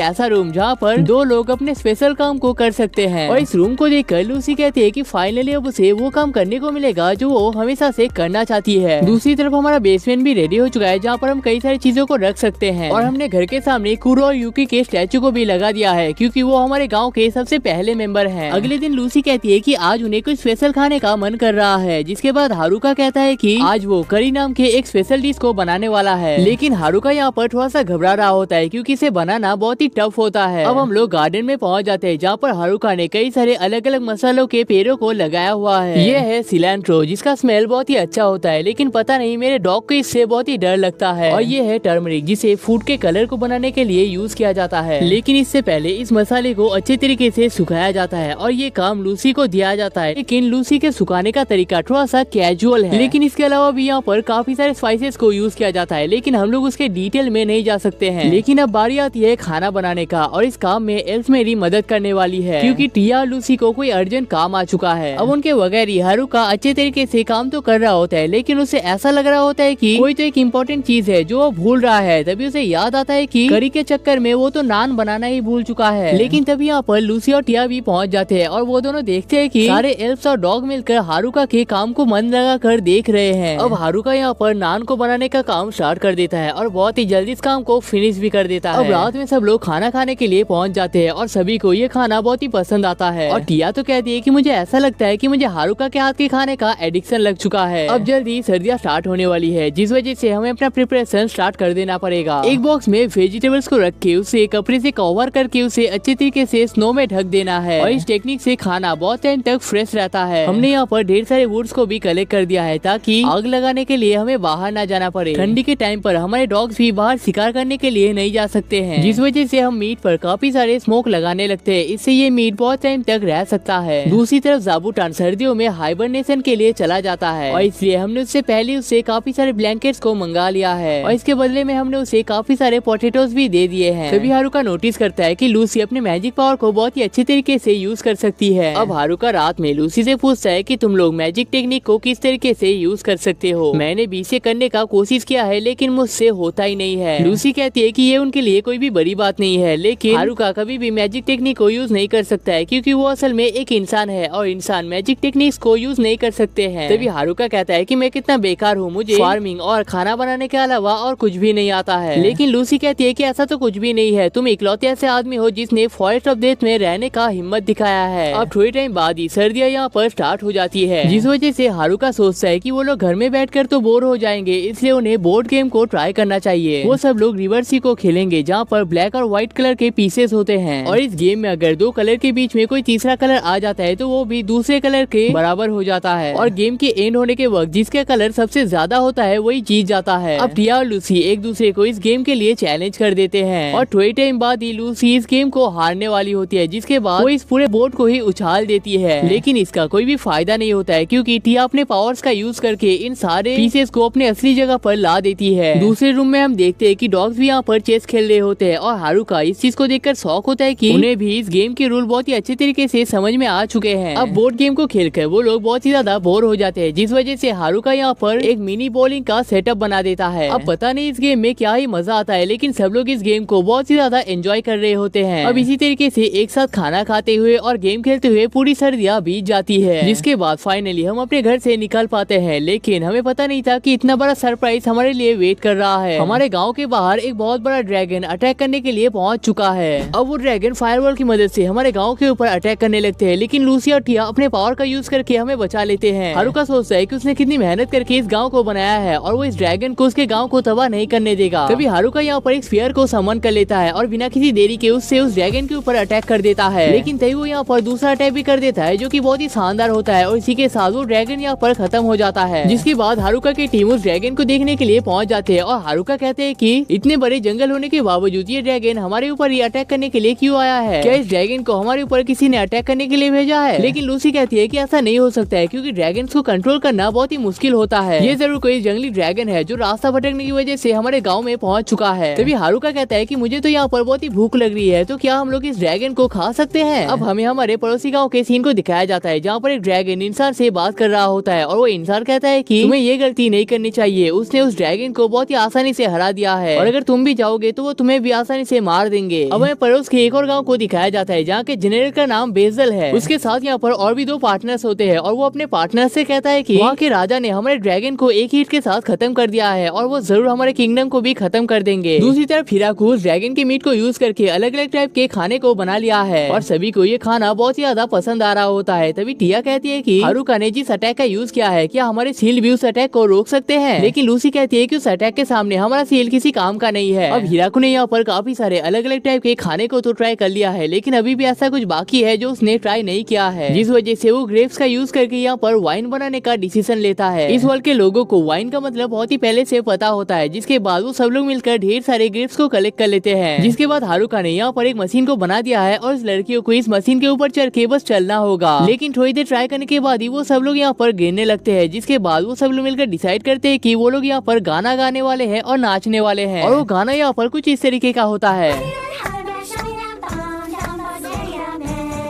ऐसा रूम जहाँ पर दो लोग अपने स्पेशल काम को कर सकते हैं। और इस रूम को देखकर लूसी कहती है कि फाइनली अब उसे वो काम करने को मिलेगा जो वो हमेशा से करना चाहती है। दूसरी तरफ हमारा बेसमेंट भी रेडी हो चुका है, जहाँ पर हम कई सारी चीजों को रख सकते हैं। और हमने घर के सामने कुरो और यूकी के स्टैचू को भी लगा दिया है, क्योंकि वो हमारे गाँव के सबसे पहले मेंबर हैं। अगले दिन लूसी कहती है कि आज उन्हें कुछ स्पेशल खाने का मन कर रहा है, जिसके बाद हारुका कहता है कि आज वो करी नाम के एक स्पेशल डिश को बनाने वाला है। लेकिन हारुका यहाँ पर थोड़ा सा घबरा रहा होता है, क्योंकि इसे बनाना बहुत ही टफ होता है। अब हम लोग गार्डन में पहुँच जाते हैं, जहाँ पर हारुका ने कई सारे अलग अलग मसालों के पेड़ों को लगाया हुआ है। ये है सिलेंट्रो, जिसका स्मेल बहुत ही अच्छा होता है, लेकिन पता नहीं मेरे डॉग को इससे बहुत ही डर लगता है। और ये है टर्मरिक, जिसे फूड के कलर को बनाने के लिए यूज किया जाता है। लेकिन इससे पहले इस मसाले को अच्छे तरीके से सुखाया जाता है, और ये काम लूसी को दिया जाता है। लेकिन लूसी के सुखाने का तरीका थोड़ा सा कैजुअल है। लेकिन इसके अलावा भी यहाँ पर काफी सारे स्पाइसेस को यूज किया जाता है, लेकिन हम लोग उसके डिटेल में नहीं जा सकते हैं। लेकिन अब बारी आती है खाना बनाने का, और इस काम में एल्स मेरी मदद करने वाली है, क्योंकि टिया और लूसी को कोई अर्जेंट काम आ चुका है। अब उनके बगैर ही हारुका अच्छे तरीके से काम तो कर रहा होता है, लेकिन उसे ऐसा लग रहा होता है कि कोई तो एक इम्पोर्टेंट चीज है जो वो भूल रहा है। तभी उसे याद आता है कि करी के चक्कर में वो तो नान बनाना ही भूल चुका है। लेकिन तभी यहाँ पर लूसी और टिया भी पहुँच जाते हैं, और वो दोनों देखते हैं कि सारे एल्फ्स और डॉग मिलकर हारुका के काम को मन लगा कर देख रहे हैं। अब हारुका यहाँ पर नान को बनाने का काम स्टार्ट कर देता है, और बहुत ही जल्दी इस काम को फिनिश भी कर देता है। अब रात में सब लोग खाना खाने के लिए पहुँच जाते हैं, और सभी को ये खाना बहुत ही पसंद आता है। और टिया तो कहती है कि मुझे ऐसा लगता है कि मुझे हारुका के हाथ के खाने का एडिक्शन लग चुका है। अब जल्दी सर्दियाँ स्टार्ट होने वाली है, जिस वजह से हमें अपना प्रिपरेशन स्टार्ट कर देना पड़ेगा। एक बॉक्स में वेजिटेबल्स को रख के उसे कपड़े से कवर करके उसे अच्छे तरीके से स्नो में ढक देना है, और इस टेक्निक से खाना बहुत टाइम तक फ्रेश रहता है। हमने यहाँ पर ढेर सारे वुड्स को भी कलेक्ट कर दिया है, ताकि आग लगाने के लिए हमें बाहर न जाना पड़े। ठंडी के टाइम पर हमारे डॉग्स भी बाहर शिकार करने के लिए नहीं जा सकते हैं, जिस वजह से हम मीट पर काफी सारे स्मोक लगाने लगते हैं। इससे ये मीट बहुत टाइम तक रह सकता है। दूसरी तरफ ज़ाबूटान सर्दियों में हाइबरनेशन के लिए चला जाता है, और इसलिए हमने उससे पहले उससे काफी सारे ब्लैंकेट्स को मंगा लिया है, और इसके बदले में हमने उसे काफी सारे पोटैटोस भी दे दिए हैं। तभी हारुका नोटिस करता है कि लूसी अपने मैजिक पावर को बहुत ही अच्छे तरीके से यूज कर सकती है। अब हारुका रात में लूसी से पूछता है कि तुम लोग मैजिक टेक्निक को किस तरीके से यूज कर सकते हो। मैंने भी इसे करने का कोशिश किया है, लेकिन मुझसे होता ही नहीं है। लूसी कहती है कि ये उनके लिए कोई भी बड़ी बात नहीं है, लेकिन हारुका कभी भी मैजिक टेक्निक को यूज नहीं कर सकता है, क्योंकि वो असल में एक इंसान है, और इंसान मैजिक टेक्निक्स को यूज नहीं कर सकते हैं। तभी हारुका कहता है कि मैं कितना बेकार हूँ, मुझे फार्मिंग और खाना बनाने के अलावा और कुछ भी नहीं आता है। लेकिन लूसी कहती है कि ऐसा तो कुछ भी नहीं है, तुम इकलौते ऐसे आदमी हो जिसने फॉरेस्ट ऑफ डेथ में रहने का हिम्मत दिखाया है। अब थोड़ी टाइम बाद ही सर्दियाँ यहाँ पर स्टार्ट हो जाती है, जिस वजह से हारुका सोचता है कि वो लोग घर में बैठकर तो बोर हो जाएंगे, इसलिए उन्हें बोर्ड गेम को ट्राई करना चाहिए। वो सब लोग रिवर सी को खेलेंगे, जहाँ पर ब्लैक और व्हाइट कलर के पीसेस होते हैं, और इस गेम में अगर दो कलर के बीच में कोई तीसरा कलर आ जाता है तो वो भी दूसरे कलर के बराबर हो जाता है, और गेम के एंड होने के वक्त जिसका कलर सबसे ज्यादा होता है वही जीत जाता है। अब टिया और लूसी एक दूसरे को इस गेम के लिए चैलेंज कर देते हैं, और थोड़े टाइम बाद ही लूसी इस गेम को हारने वाली होती है, जिसके बाद वो इस पूरे बोर्ड को ही उछाल देती है। लेकिन इसका कोई भी फायदा नहीं होता है, क्योंकि टिया अपने पावर्स का यूज करके इन सारे पीसेस को अपने असली जगह पर ला देती है। दूसरे रूम में हम देखते हैं कि डॉग्स भी यहाँ पर चेस खेल रहे होते हैं, और हारुका इस चीज को देखकर शौक होता है कि उन्हें भी इस गेम के रूल बहुत ही अच्छे तरीके से समझ में आ चुके हैं। अब बोर्ड गेम को खेलकर वो लोग बहुत ही ज्यादा बोर हो जाते हैं, जिस वजह से हारुका यहाँ पर एक मिनी बॉलिंग का सेटअप बना देता है। अब पता नहीं इस गेम में क्या ही मजा आता है, लेकिन सब लोग इस गेम को बहुत ही ज्यादा एंजॉय कर रहे होते हैं। अब इसी तरीके से एक साथ खाना खाते हुए और गेम खेलते हुए पूरी सर्दियाँ बीत जाती है, जिसके बाद फाइनली हम अपने घर से निकल पाते हैं। लेकिन हमें पता नहीं था कि इतना बड़ा सरप्राइज हमारे लिए वेट कर रहा है। हमारे गाँव के बाहर एक बहुत बड़ा ड्रैगन अटैक करने के लिए पहुँच चुका है। अब वो ड्रैगन फायरवॉल की मदद से हमारे गाँव के ऊपर अटैक करने लगते हैं, लेकिन लूसी और टिया अपने पावर का यूज करके हमें बचा लेते हैं। हारुका सोचता है कि उसने कितनी मेहनत करके इस गांव को बनाया है, और वो इस ड्रैगन को उसके गांव को तबाह नहीं करने देगा। तभी हारुका यहाँ पर एक स्फीयर को समन कर लेता है, और बिना किसी देरी के उससे उस ड्रैगन के ऊपर अटैक कर देता है। लेकिन तभी वो यहाँ पर दूसरा अटैक भी कर देता है, जो कि बहुत ही शानदार होता है, और इसी के साथ वो ड्रैगन यहाँ पर खत्म हो जाता है। जिसके बाद हारुका की टीम उस ड्रैगन को देखने के लिए पहुँच जाते हैं, और हारुका कहते हैं कि इतने बड़े जंगल होने के बावजूद ये ड्रैगन हमारे ऊपर ये अटैक करने के लिए क्यों आया है? क्या इस ड्रैगन को हमारे ऊपर किसी ने अटैक करने के लिए भेजा है? लेकिन लूसी कहती है कि ऐसा नहीं हो सकता है, क्योंकि ड्रैगन्स को कंट्रोल करना बहुत ही मुश्किल होता है। ये जरूर कोई जंगली ड्रैगन है जो रास्ता भटकने की वजह से हमारे गांव में पहुंच चुका है। तभी हारुका कहता है कि मुझे तो यहाँ पर बहुत ही भूख लग रही है, तो क्या हम लोग इस ड्रैगन को खा सकते हैं? अब हमें हमारे पड़ोसी गाँव के सीन को दिखाया जाता है, जहाँ पर एक ड्रैगन इंसान से बात कर रहा होता है, और वो इंसान कहता है कि तुम्हें ये गलती नहीं करनी चाहिए। उस उसने उस ड्रैगन को बहुत ही आसानी से हरा दिया है और अगर तुम भी जाओगे तो वो तुम्हें भी आसानी से मार देंगे। अब हमें पड़ोस के एक और गाँव को दिखाया जाता है जहाँ के जनरल का नाम बेजल है। उसके साथ यहाँ पर और भी 2 पार्टनर्स होते हैं और वो अपने पार्टनर से कहता है कि वहाँ के राजा ने हमारे ड्रैगन को एक हिट के साथ खत्म कर दिया है और वो जरूर हमारे किंगडम को भी खत्म कर देंगे। दूसरी तरफ हिराकू उस ड्रैगन के मीट को यूज करके अलग अलग टाइप के खाने को बना लिया है और सभी को ये खाना बहुत ही ज्यादा पसंद आ रहा होता है। तभी टिया कहती है कि हारुका ने जिस अटैक का यूज किया है क्या हमारे सील भी उस अटैक को रोक सकते हैं, लेकिन लूसी कहती है कि उस अटैक के सामने हमारा सील किसी काम का नहीं है। अब हिराकू ने यहाँ पर काफी सारे अलग अलग टाइप के खाने को तो ट्राई कर लिया है लेकिन अभी भी ऐसा कुछ बाकी है जो उसने ट्राई नहीं किया है, जिस वजह से वो ग्रेप्स का यूज करके यहाँ पर वाइन बनाने का डिसीजन लेता है। इस वर्ल्ड के लोगों को वाइन का मतलब बहुत ही पहले से पता होता है, जिसके बाद वो सब लोग मिलकर ढेर सारे ग्रेप्स को कलेक्ट कर लेते हैं। जिसके बाद हारुका ने यहाँ पर एक मशीन को बना दिया है और इस लड़कियों को इस मशीन के ऊपर चढ़ के बस चलना होगा। लेकिन थोड़ी देर ट्राई करने के बाद ही वो सब लोग यहाँ पर गिरने लगते हैं, जिसके बाद वो सब लोग मिलकर डिसाइड करते हैं कि वो लोग यहाँ पर गाना गाने वाले हैं और नाचने वाले हैं। और वो गाना यहाँ पर कुछ इस तरीके का होता है।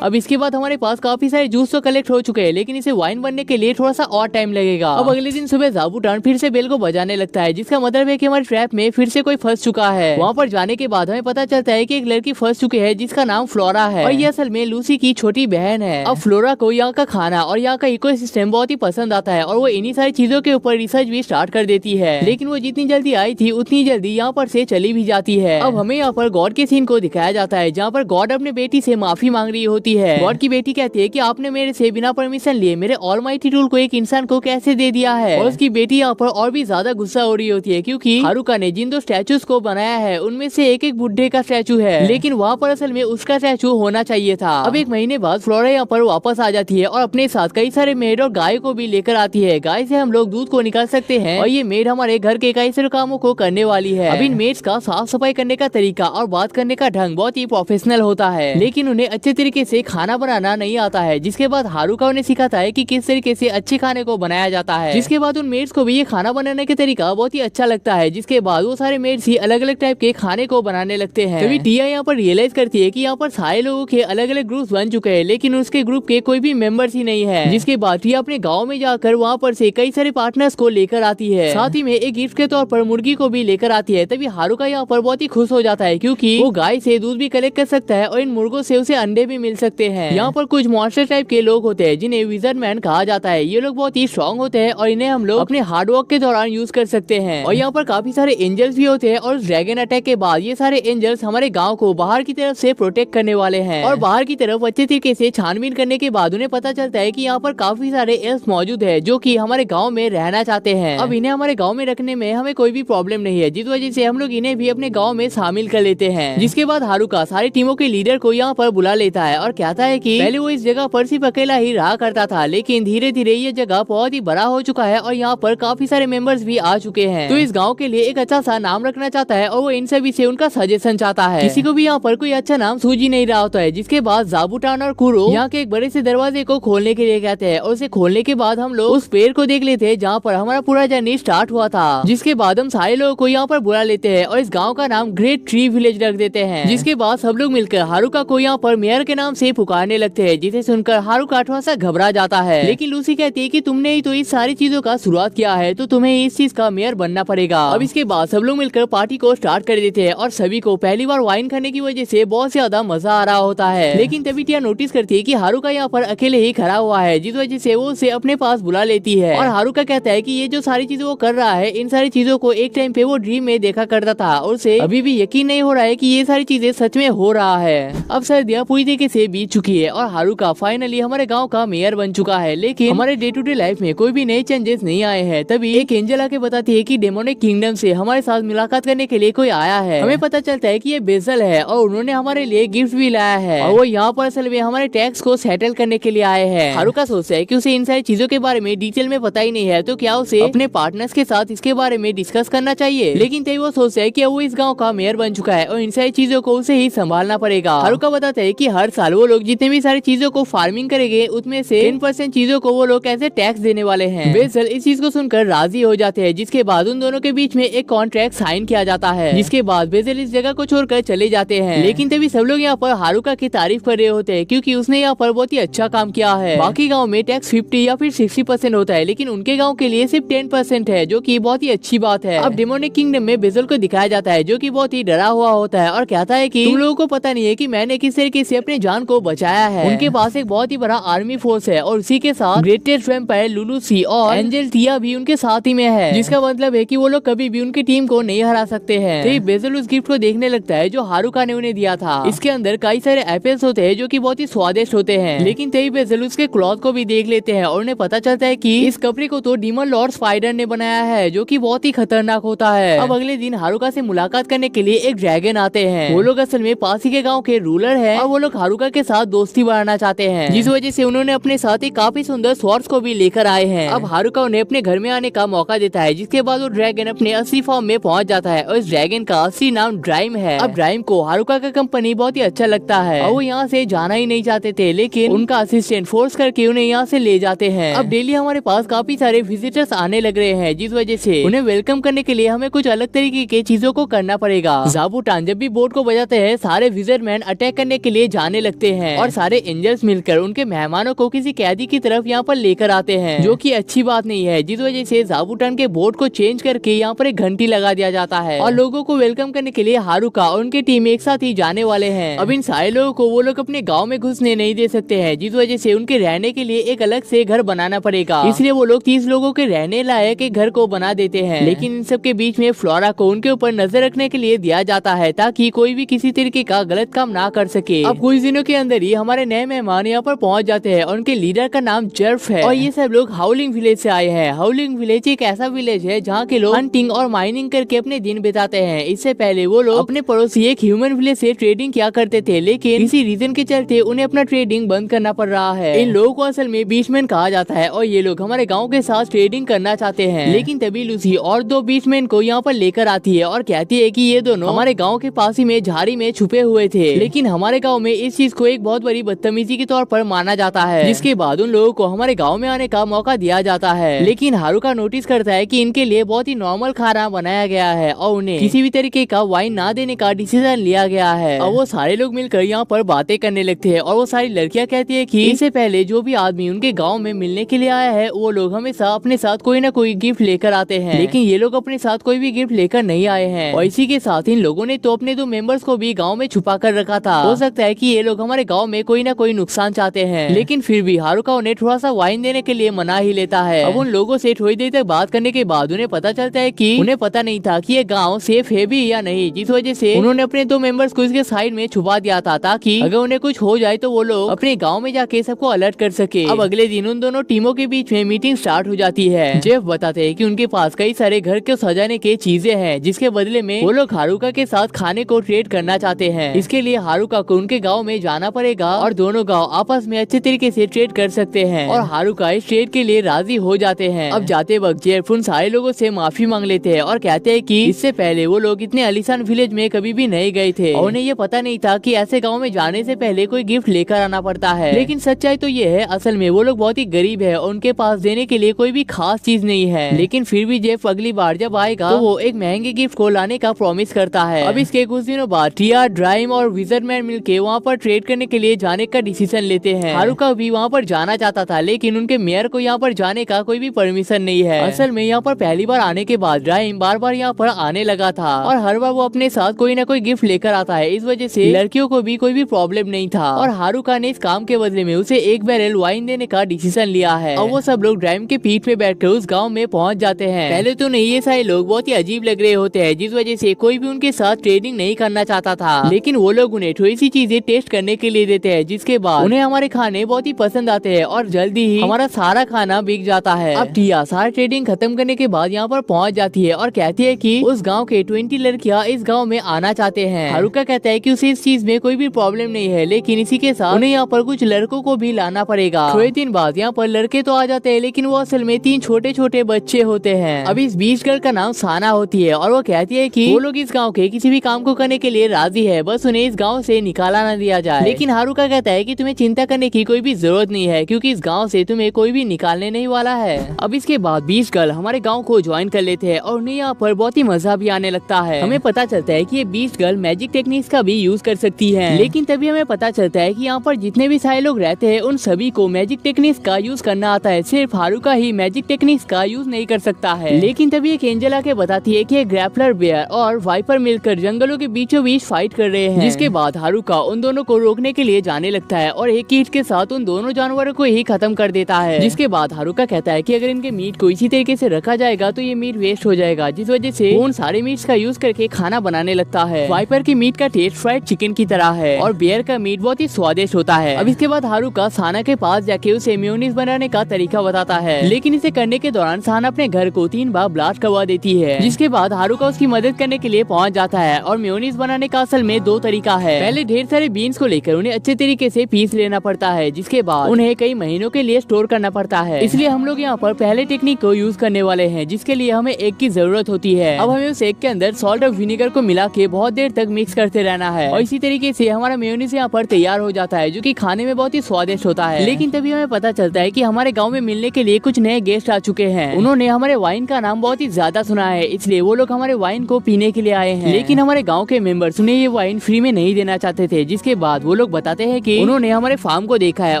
अब इसके बाद हमारे पास काफी सारे जूस तो कलेक्ट हो चुके हैं लेकिन इसे वाइन बनने के लिए थोड़ा सा और टाइम लगेगा। अब अगले दिन सुबह ज़ाबूटान फिर से बेल को बजाने लगता है, जिसका मतलब है कि हमारे ट्रैप में फिर से कोई फंस चुका है। वहाँ पर जाने के बाद हमें पता चलता है कि एक लड़की फंस चुकी है जिसका नाम फ्लोरा है और ये असल में लूसी की छोटी बहन है। अब फ्लोरा को यहाँ का खाना और यहाँ का इकोसिस्टम बहुत ही पसंद आता है और वो इन्हीं सारी चीजों के ऊपर रिसर्च भी स्टार्ट कर देती है, लेकिन वो जितनी जल्दी आई थी उतनी जल्दी यहाँ पर से चली भी जाती है। अब हमें यहाँ पर गॉड के सीन को दिखाया जाता है जहाँ पर गॉड अपने बेटी से माफी मांग रही होती है। गॉड की बेटी कहती है कि आपने मेरे से बिना परमिशन लिए मेरे ऑलमाइटी टूल को एक इंसान को कैसे दे दिया है। और उसकी बेटी यहाँ पर और भी ज्यादा गुस्सा हो रही होती है क्योंकि हारुका ने जिन 2 स्टैचूज को बनाया है उनमें से एक एक बुढ़े का स्टैचू है, लेकिन वहाँ पर असल में उसका स्टैचू होना चाहिए था। अब 1 महीने बाद फ्लोरा यहाँ पर वापस आ जाती है और अपने साथ कई सारे मेड और गाय को भी लेकर आती है। गाय से हम लोग दूध को निकाल सकते हैं और ये मेड हमारे घर के कई सारे कामों को करने वाली है। अब इन मेड्स का साफ सफाई करने का तरीका और बात करने का ढंग बहुत ही प्रोफेशनल होता है, लेकिन उन्हें अच्छे तरीके से खाना बनाना नहीं आता है। जिसके बाद हारुका उन्हें सिखाता है कि किस तरीके से अच्छे खाने को बनाया जाता है। जिसके बाद उन मेड्स को भी ये खाना बनाने का तरीका बहुत ही अच्छा लगता है, जिसके बाद वो सारे मेड्स ही अलग अलग टाइप के खाने को बनाने लगते हैं। तभी टिया यहाँ पर रियलाइज करती है कि यहाँ पर सारे लोगों के अलग अलग ग्रुप्स बन चुके हैं लेकिन उसके ग्रुप के कोई भी मेंबर्स ही नहीं है। जिसके बाद टिया अपने गाँव में जाकर वहाँ पर से कई सारे पार्टनर्स को लेकर आती है, साथ ही में एक गिफ्ट के तौर पर मुर्गी को भी लेकर आती है। तभी हारुका यहाँ पर बहुत ही खुश हो जाता है क्योंकि वो गाय से दूध भी कलेक्ट कर सकता है और इन मुर्गों से उसे अंडे भी मिल सकते हैं। यहाँ पर कुछ मॉन्स्टर टाइप के लोग होते हैं जिन्हें विजर्ड मैन कहा जाता है। ये लोग बहुत ही स्ट्रॉन्ग होते हैं और इन्हें हम लोग अपने हार्ड वर्क के दौरान यूज कर सकते हैं। और यहाँ पर काफी सारे एंजल्स भी होते हैं और ड्रैगन अटैक के बाद ये सारे एंजल्स हमारे गाँव को बाहर की तरफ से प्रोटेक्ट करने वाले हैं। और बाहर की तरफ अच्छे तरीके से छानबीन करने के बाद उन्हें पता चलता है कि यहाँ पर काफी सारे एल्फ मौजूद है जो कि हमारे गाँव में रहना चाहते हैं। अब इन्हें हमारे गाँव में रखने में हमें कोई भी प्रॉब्लम नहीं है, जिस वजह से हम लोग इन्हें भी अपने गाँव में शामिल कर लेते हैं। जिसके बाद हारुका सारी टीमों के लीडर को यहाँ पर बुला लेता है और कहता है कि पहले वो इस जगह पर सिर्फ अकेला ही रहा करता था, लेकिन धीरे धीरे ये जगह बहुत ही बड़ा हो चुका है और यहाँ पर काफी सारे मेंबर्स भी आ चुके हैं। तो इस गांव के लिए एक अच्छा सा नाम रखना चाहता है और वो इन सभी से उनका सजेशन चाहता है। किसी को भी यहाँ पर कोई अच्छा नाम सूझ ही नहीं रहा होता है। जिसके बाद ज़ाबूटान और कुरो यहाँ के एक बड़े से दरवाजे को खोलने के लिए कहते हैं और उसे खोलने के बाद हम लोग उस पेड़ को देख लेते हैं जहाँ पर हमारा पूरा जर्नी स्टार्ट हुआ था। जिसके बाद हम सारे लोगों को यहाँ पर बुला लेते हैं और इस गाँव का नाम ग्रेट ट्री विलेज रख देते हैं। जिसके बाद सब लोग मिलकर हारुका को यहाँ पर मेयर के नाम से पुकारने लगते हैं, जिसे सुनकर हारुका थोड़ा सा घबरा जाता है। लेकिन लूसी कहती है कि तुमने ही तो इस सारी चीजों का शुरुआत किया है तो तुम्हें इस चीज का मेयर बनना पड़ेगा। अब इसके बाद सब लोग मिलकर पार्टी को स्टार्ट कर देते हैं और सभी को पहली बार वाइन खाने की वजह से बहुत ज्यादा मजा आ रहा होता है। लेकिन तभी टिया नोटिस करती है कि हारुका यहाँ पर अकेले ही खड़ा हुआ है, जिस वजह से वो उसे अपने पास बुला लेती है। और हारुका कहता है कि ये जो सारी चीजें वो कर रहा है इन सारी चीजों को एक टाइम पे वो ड्रीम में देखा करता था और उसे अभी भी यकीन नहीं हो रहा है कि ये सारी चीजें सच में हो रहा है। अब सर्दियाँ पूरी तरीके से बीत चुकी है और हारुका फाइनली हमारे गाँव का मेयर बन चुका है, लेकिन हमारे डे टू डे लाइफ में कोई भी नए चेंजेस नहीं आए हैं। तभी एक एंजल आके बताती है कि डेमोनिक किंगडम से हमारे साथ मुलाकात करने के लिए कोई आया है। हमें पता चलता है कि ये बेजल है और उन्होंने हमारे लिए गिफ्ट भी लाया है और वो यहाँ पर असल में हमारे टैक्स को सेटल करने के लिए आए हैं। हारुका सोचता है कि उसे इन सारी चीजों के बारे में डिटेल में पता ही नहीं है, तो क्या उसे अपने पार्टनर्स के साथ इसके बारे में डिस्कस करना चाहिए। लेकिन तभी वो सोचता है कि वो इस गाँव का मेयर बन चुका है और इन सारी चीजों को उसे ही संभालना पड़ेगा। हारुका बताता है कि हर साल वो वो लोग जितने भी सारी चीजों को फार्मिंग करेंगे उसमें से 10% चीजों को वो लोग ऐसे टैक्स देने वाले हैं। बेजल इस चीज को सुनकर राजी हो जाते हैं, जिसके बाद उन दोनों के बीच में एक कॉन्ट्रैक्ट साइन किया जाता है, जिसके बाद बेजल इस जगह को छोड़कर चले जाते हैं। लेकिन तभी सब लोग यहाँ पर हारुका की तारीफ कर रहे होते हैं, क्योंकि उसने यहाँ पर बहुत ही अच्छा काम किया है। बाकी गाँव में टैक्स 50 या फिर 60% होता है, लेकिन उनके गाँव के लिए सिर्फ 10% है, जो की बहुत ही अच्छी बात है। अब डेमोनिक किंगडम में बेजल को दिखाया जाता है, जो की बहुत ही डरा हुआ होता है और कहता है कि तुम लोगों को पता नहीं है कि मैंने किस तरीके से अपनी जान को बचाया है। उनके पास एक बहुत ही बड़ा आर्मी फोर्स है और उसी के साथ ग्रेटेस्ट वैम्पायर लुलू सी और एंजल टिया भी उनके साथ ही में है, जिसका मतलब है कि वो लोग कभी भी उनकी टीम को नहीं हरा सकते हैं। तो बेजल उस गिफ्ट को देखने लगता है जो हारुका ने उन्हें दिया था। इसके अंदर कई सारे एप्पल्स होते हैं जो कि बहुत ही स्वादिष्ट होते हैं। लेकिन तभी बेजल उसके क्लॉथ को भी देख लेते हैं और उन्हें पता चलता है कि इस कपड़े को तो डीमन लॉर्ड स्पाइडर ने बनाया है, जो कि बहुत ही खतरनाक होता है। अब अगले दिन हारुका से मुलाकात करने के लिए एक ड्रैगन आते हैं। वो लोग असल में पास ही के गाँव के रूलर है और वो लोग हारुका के साथ दोस्ती बढ़ाना चाहते हैं, जिस वजह से उन्होंने अपने साथ ही काफी सुंदर स्वॉर्ड्स को भी लेकर आए हैं। अब हारुका उन्हें अपने घर में आने का मौका देता है, जिसके बाद वो ड्रैगन अपने असली फॉर्म में पहुंच जाता है और इस ड्रैगन का असली नाम ड्राइम है। अब ड्राइम को हारुका का कंपनी बहुत ही अच्छा लगता है और वो यहाँ से जाना ही नहीं चाहते थे, लेकिन उनका असिस्टेंट फोर्स करके उन्हें यहाँ से ले जाते हैं। अब डेली हमारे पास काफी सारे विजिटर्स आने लग रहे हैं, जिस वजह से उन्हें वेलकम करने के लिए हमें कुछ अलग तरीके की चीजों को करना पड़ेगा। ज़ाबुटान जब भी बोट को बजाते हैं, सारे विजिटरमैन अटैक करने के लिए जाने लगते हैं और सारे एंजल्स मिलकर उनके मेहमानों को किसी कैदी की तरफ यहाँ पर लेकर आते हैं, जो कि अच्छी बात नहीं है, जिस वजह से ज़ाबुटान के बोट को चेंज करके यहाँ पर एक घंटी लगा दिया जाता है और लोगों को वेलकम करने के लिए हारुका और उनकी टीम एक साथ ही जाने वाले हैं। अब इन सारे लोगों को वो लोग अपने गाँव में घुसने नहीं दे सकते हैं, जिस वजह से उनके रहने के लिए एक अलग से घर बनाना पड़ेगा। इसलिए वो लोग 30 लोगों के रहने लायक एक घर को बना देते हैं। लेकिन इन सब के बीच में फ्लोरा को उनके ऊपर नजर रखने के लिए दिया जाता है, ताकि कोई भी किसी तरीके का गलत काम ना कर सके। अब कुछ दिनों के अंदर ही हमारे नए मेहमान यहाँ पर पहुँच जाते हैं और उनके लीडर का नाम जर्फ है और ये सब लोग हाउलिंग विलेज से आए हैं। हाउलिंग विलेज एक ऐसा विलेज है जहाँ के लोग हंटिंग और माइनिंग करके अपने दिन बिताते हैं। इससे पहले वो लोग अपने पड़ोसी एक ह्यूमन विलेज से ट्रेडिंग किया करते थे, लेकिन किसी रीजन के चलते उन्हें अपना ट्रेडिंग बंद करना पड़ रहा है। इन लोगों को असल में बीचमैन कहा जाता है और ये लोग हमारे गाँव के साथ ट्रेडिंग करना चाहते हैं। लेकिन तभी लूसी और 2 बीचमैन को यहाँ पर लेकर आती है और कहती है कि ये दोनों हमारे गाँव के पास ही में झाड़ी में छुपे हुए थे, लेकिन हमारे गाँव में इस चीज को एक बहुत बड़ी बदतमीजी के तौर पर माना जाता है, जिसके बाद उन लोगों को हमारे गाँव में आने का मौका दिया जाता है। लेकिन हारुका नोटिस करता है कि इनके लिए बहुत ही नॉर्मल खाना बनाया गया है और उन्हें किसी भी तरीके का वाइन ना देने का डिसीजन लिया गया है। और वो सारे लोग मिलकर यहाँ पर बातें करने लगते हैं और वो सारी लड़कियाँ कहती है कि इससे पहले जो भी आदमी उनके गाँव में मिलने के लिए आया है, वो लोग हमेशा अपने साथ कोई ना कोई गिफ्ट लेकर आते हैं, लेकिन ये लोग अपने साथ कोई भी गिफ्ट लेकर नहीं आए हैं। और इसी के साथ इन लोगों ने तो अपने 2 मेंबर्स को भी गाँव में छुपा कर रखा था। हो सकता है कि ये लोग हमारे गाँव में कोई ना कोई नुकसान चाहते हैं, लेकिन फिर भी हारुका उन्हें थोड़ा सा वाइन देने के लिए मना ही लेता है। अब उन लोगों से थोड़ी देर तक बात करने के बाद उन्हें पता चलता है कि उन्हें पता नहीं था कि ये गांव सेफ है भी या नहीं, जिस वजह से उन्होंने अपने 2 मेंबर्स को इसके साइड में छुपा दिया था, ताकि अगर उन्हें कुछ हो जाए तो वो लोग अपने गांव में जाके सबको अलर्ट कर सके। अब अगले दिन उन दोनों टीमों के बीच में मीटिंग स्टार्ट हो जाती है। जेफ बताते हैं कि उनके पास कई सारे घर को सजाने के चीजें हैं, जिसके बदले में वो लोग हारुका के साथ खाने को ट्रेड करना चाहते हैं। इसके लिए हारुका को उनके गाँव में जाना पड़ेगा और दोनों गाँव आपस में अच्छे तरीके से ट्रेड कर सकते हैं और हारुका इस ट्रेड के लिए राजी हो जाते हैं। अब जाते वक्त जेफ उन सारे लोगों से माफी मांग लेते हैं और कहते हैं कि इससे पहले वो लोग इतने आलीशान विलेज में कभी भी नहीं गए थे और उन्हें ये पता नहीं था कि ऐसे गांव में जाने से पहले कोई गिफ्ट लेकर आना पड़ता है। लेकिन सच्चाई तो ये है, असल में वो लोग बहुत ही गरीब है और उनके पास देने के लिए कोई भी खास चीज नहीं है। लेकिन फिर भी जेफ अगली बार जब आएगा तो वो एक महंगे गिफ्ट को लाने का प्रॉमिस करता है। अब इसके कुछ दिनों बाद टिया, ड्राइम और विजर्डमैन मिलके वहाँ पर ट्रेड करने के लिए जाने का डिसीजन लेते हैं। हारुका भी वहाँ पर जाना चाहता था, लेकिन उनके मेयर को यहाँ पर जाने का कोई भी परमिशन नहीं है। असल में यहाँ पर पहली बार आने के बाद ड्राइम बार बार यहाँ पर आने लगा था और हर बार वो अपने साथ कोई ना कोई गिफ्ट लेकर आता है। इस वजह से लड़कियों को भी कोई भी प्रॉब्लम नहीं था और हारुका ने इस काम के बदले में उसे 1 बैरल वाइन देने का डिसीजन लिया है। और वो सब लोग ड्राइम के पीठ पे बैठकर उस गाँव में पहुँच जाते हैं। पहले तो नहीं, ये सारे लोग बहुत ही अजीब लग रहे होते हैं, जिस वजह से कोई भी उनके साथ ट्रेडिंग नहीं करना चाहता था, लेकिन वो लोग उन्हें थोड़ी सी चीजें टेस्ट करने के लिए देते हैं, जिसके बाद उन्हें हमारे खाने बहुत ही पसंद आते हैं और जल्दी ही हमारा सारा खाना बिक जाता है। अब टिया सारा ट्रेडिंग खत्म करने के बाद यहाँ पर पहुँच जाती है और कहती है कि उस गाँव के 20 लड़कियाँ इस गाँव में आना चाहते हैं। हारुका कहता है कि उसे इस चीज में कोई भी प्रॉब्लम नहीं है, लेकिन इसी के साथ उन्हें यहाँ पर कुछ लड़कों को भी लाना पड़ेगा। थोड़े दिन बाद यहाँ पर लड़के तो आ जाते हैं, लेकिन वो असल में 3 छोटे छोटे बच्चे होते हैं। अब इस बीच गर्ल का नाम साना होती है और वो कहती है कि वो लोग इस गाँव के किसी भी काम को करने के लिए राजी है, बस उन्हें इस गाँव से निकाला न दिया जाए। लेकिन हारुका कहता है कि तुम्हें चिंता करने की कोई भी जरूरत नहीं है, क्योंकि इस गांव से तुम्हें कोई भी निकालने नहीं वाला है। अब इसके बाद बीस्ट गर्ल हमारे गांव को ज्वाइन कर लेते हैं और उन्हें यहाँ पर बहुत ही मजा भी आने लगता है। हमें पता चलता है कि ये बीस्ट गर्ल मैजिक टेक्निक्स का भी यूज कर सकती है, लेकिन तभी हमें पता चलता है कि यहाँ पर जितने भी सारे लोग रहते हैं उन सभी को मैजिक टेक्निक्स का यूज करना आता है, सिर्फ हारुका ही मैजिक टेक्निक्स का यूज नहीं कर सकता है। लेकिन तभी एक एंजल आके बताती है कि ग्रैपलर बेयर और वाइपर मिलकर जंगलों के बीचों बीच फाइट कर रहे हैं, जिसके बाद हारुका उन दोनों को रोकने के लिए जाने लगता है और एक ईंट के साथ उन दोनों जानवरों को ही खत्म कर देता है। जिसके बाद हारुका कहता है कि अगर इनके मीट को इसी तरीके से रखा जाएगा तो ये मीट वेस्ट हो जाएगा, जिस वजह से वो उन सारे मीट्स का यूज करके खाना बनाने लगता है। वाइपर की मीट का टेस्ट फ्राइड चिकन की तरह है और बेयर का मीट बहुत ही स्वादिष्ट होता है। अब इसके बाद हारुका साना के पास जाके उसे मेयोनीज बनाने का तरीका बताता है, लेकिन इसे करने के दौरान साना अपने घर को 3 बार ब्लास्ट करवा देती है। जिसके बाद हारुका उसकी मदद करने के लिए पहुंच जाता है और मेयोनीज बनाने का असल में 2 तरीका है। पहले ढेर सारे बीन्स को लेकर उन्हें अच्छे तरीके से पीस लेना पड़ता है, जिसके बाद उन्हें कई महीनों के लिए स्टोर करना पड़ता है। इसलिए हम लोग यहाँ पर पहले टेक्निक को यूज करने वाले हैं, जिसके लिए हमें एग की जरूरत होती है। अब हमें उस एग के अंदर सॉल्ट और विनेगर को मिला के बहुत देर तक मिक्स करते रहना है और इसी तरीके से हमारा मेयोनीज यहाँ पर तैयार हो जाता है, जो कि खाने में बहुत ही स्वादिष्ट होता है। लेकिन तभी हमें पता चलता है कि हमारे गाँव में मिलने के लिए कुछ नए गेस्ट आ चुके हैं। उन्होंने हमारे वाइन का नाम बहुत ही ज्यादा सुना है, इसलिए वो लोग हमारे वाइन को पीने के लिए आए हैं। लेकिन हमारे गाँव के मेंबर्स उन्हें ये वाइन फ्री में नहीं देना चाहते थे। जिसके बाद वो लोग बताते हैं कि उन्होंने हमारे फार्म को देखा है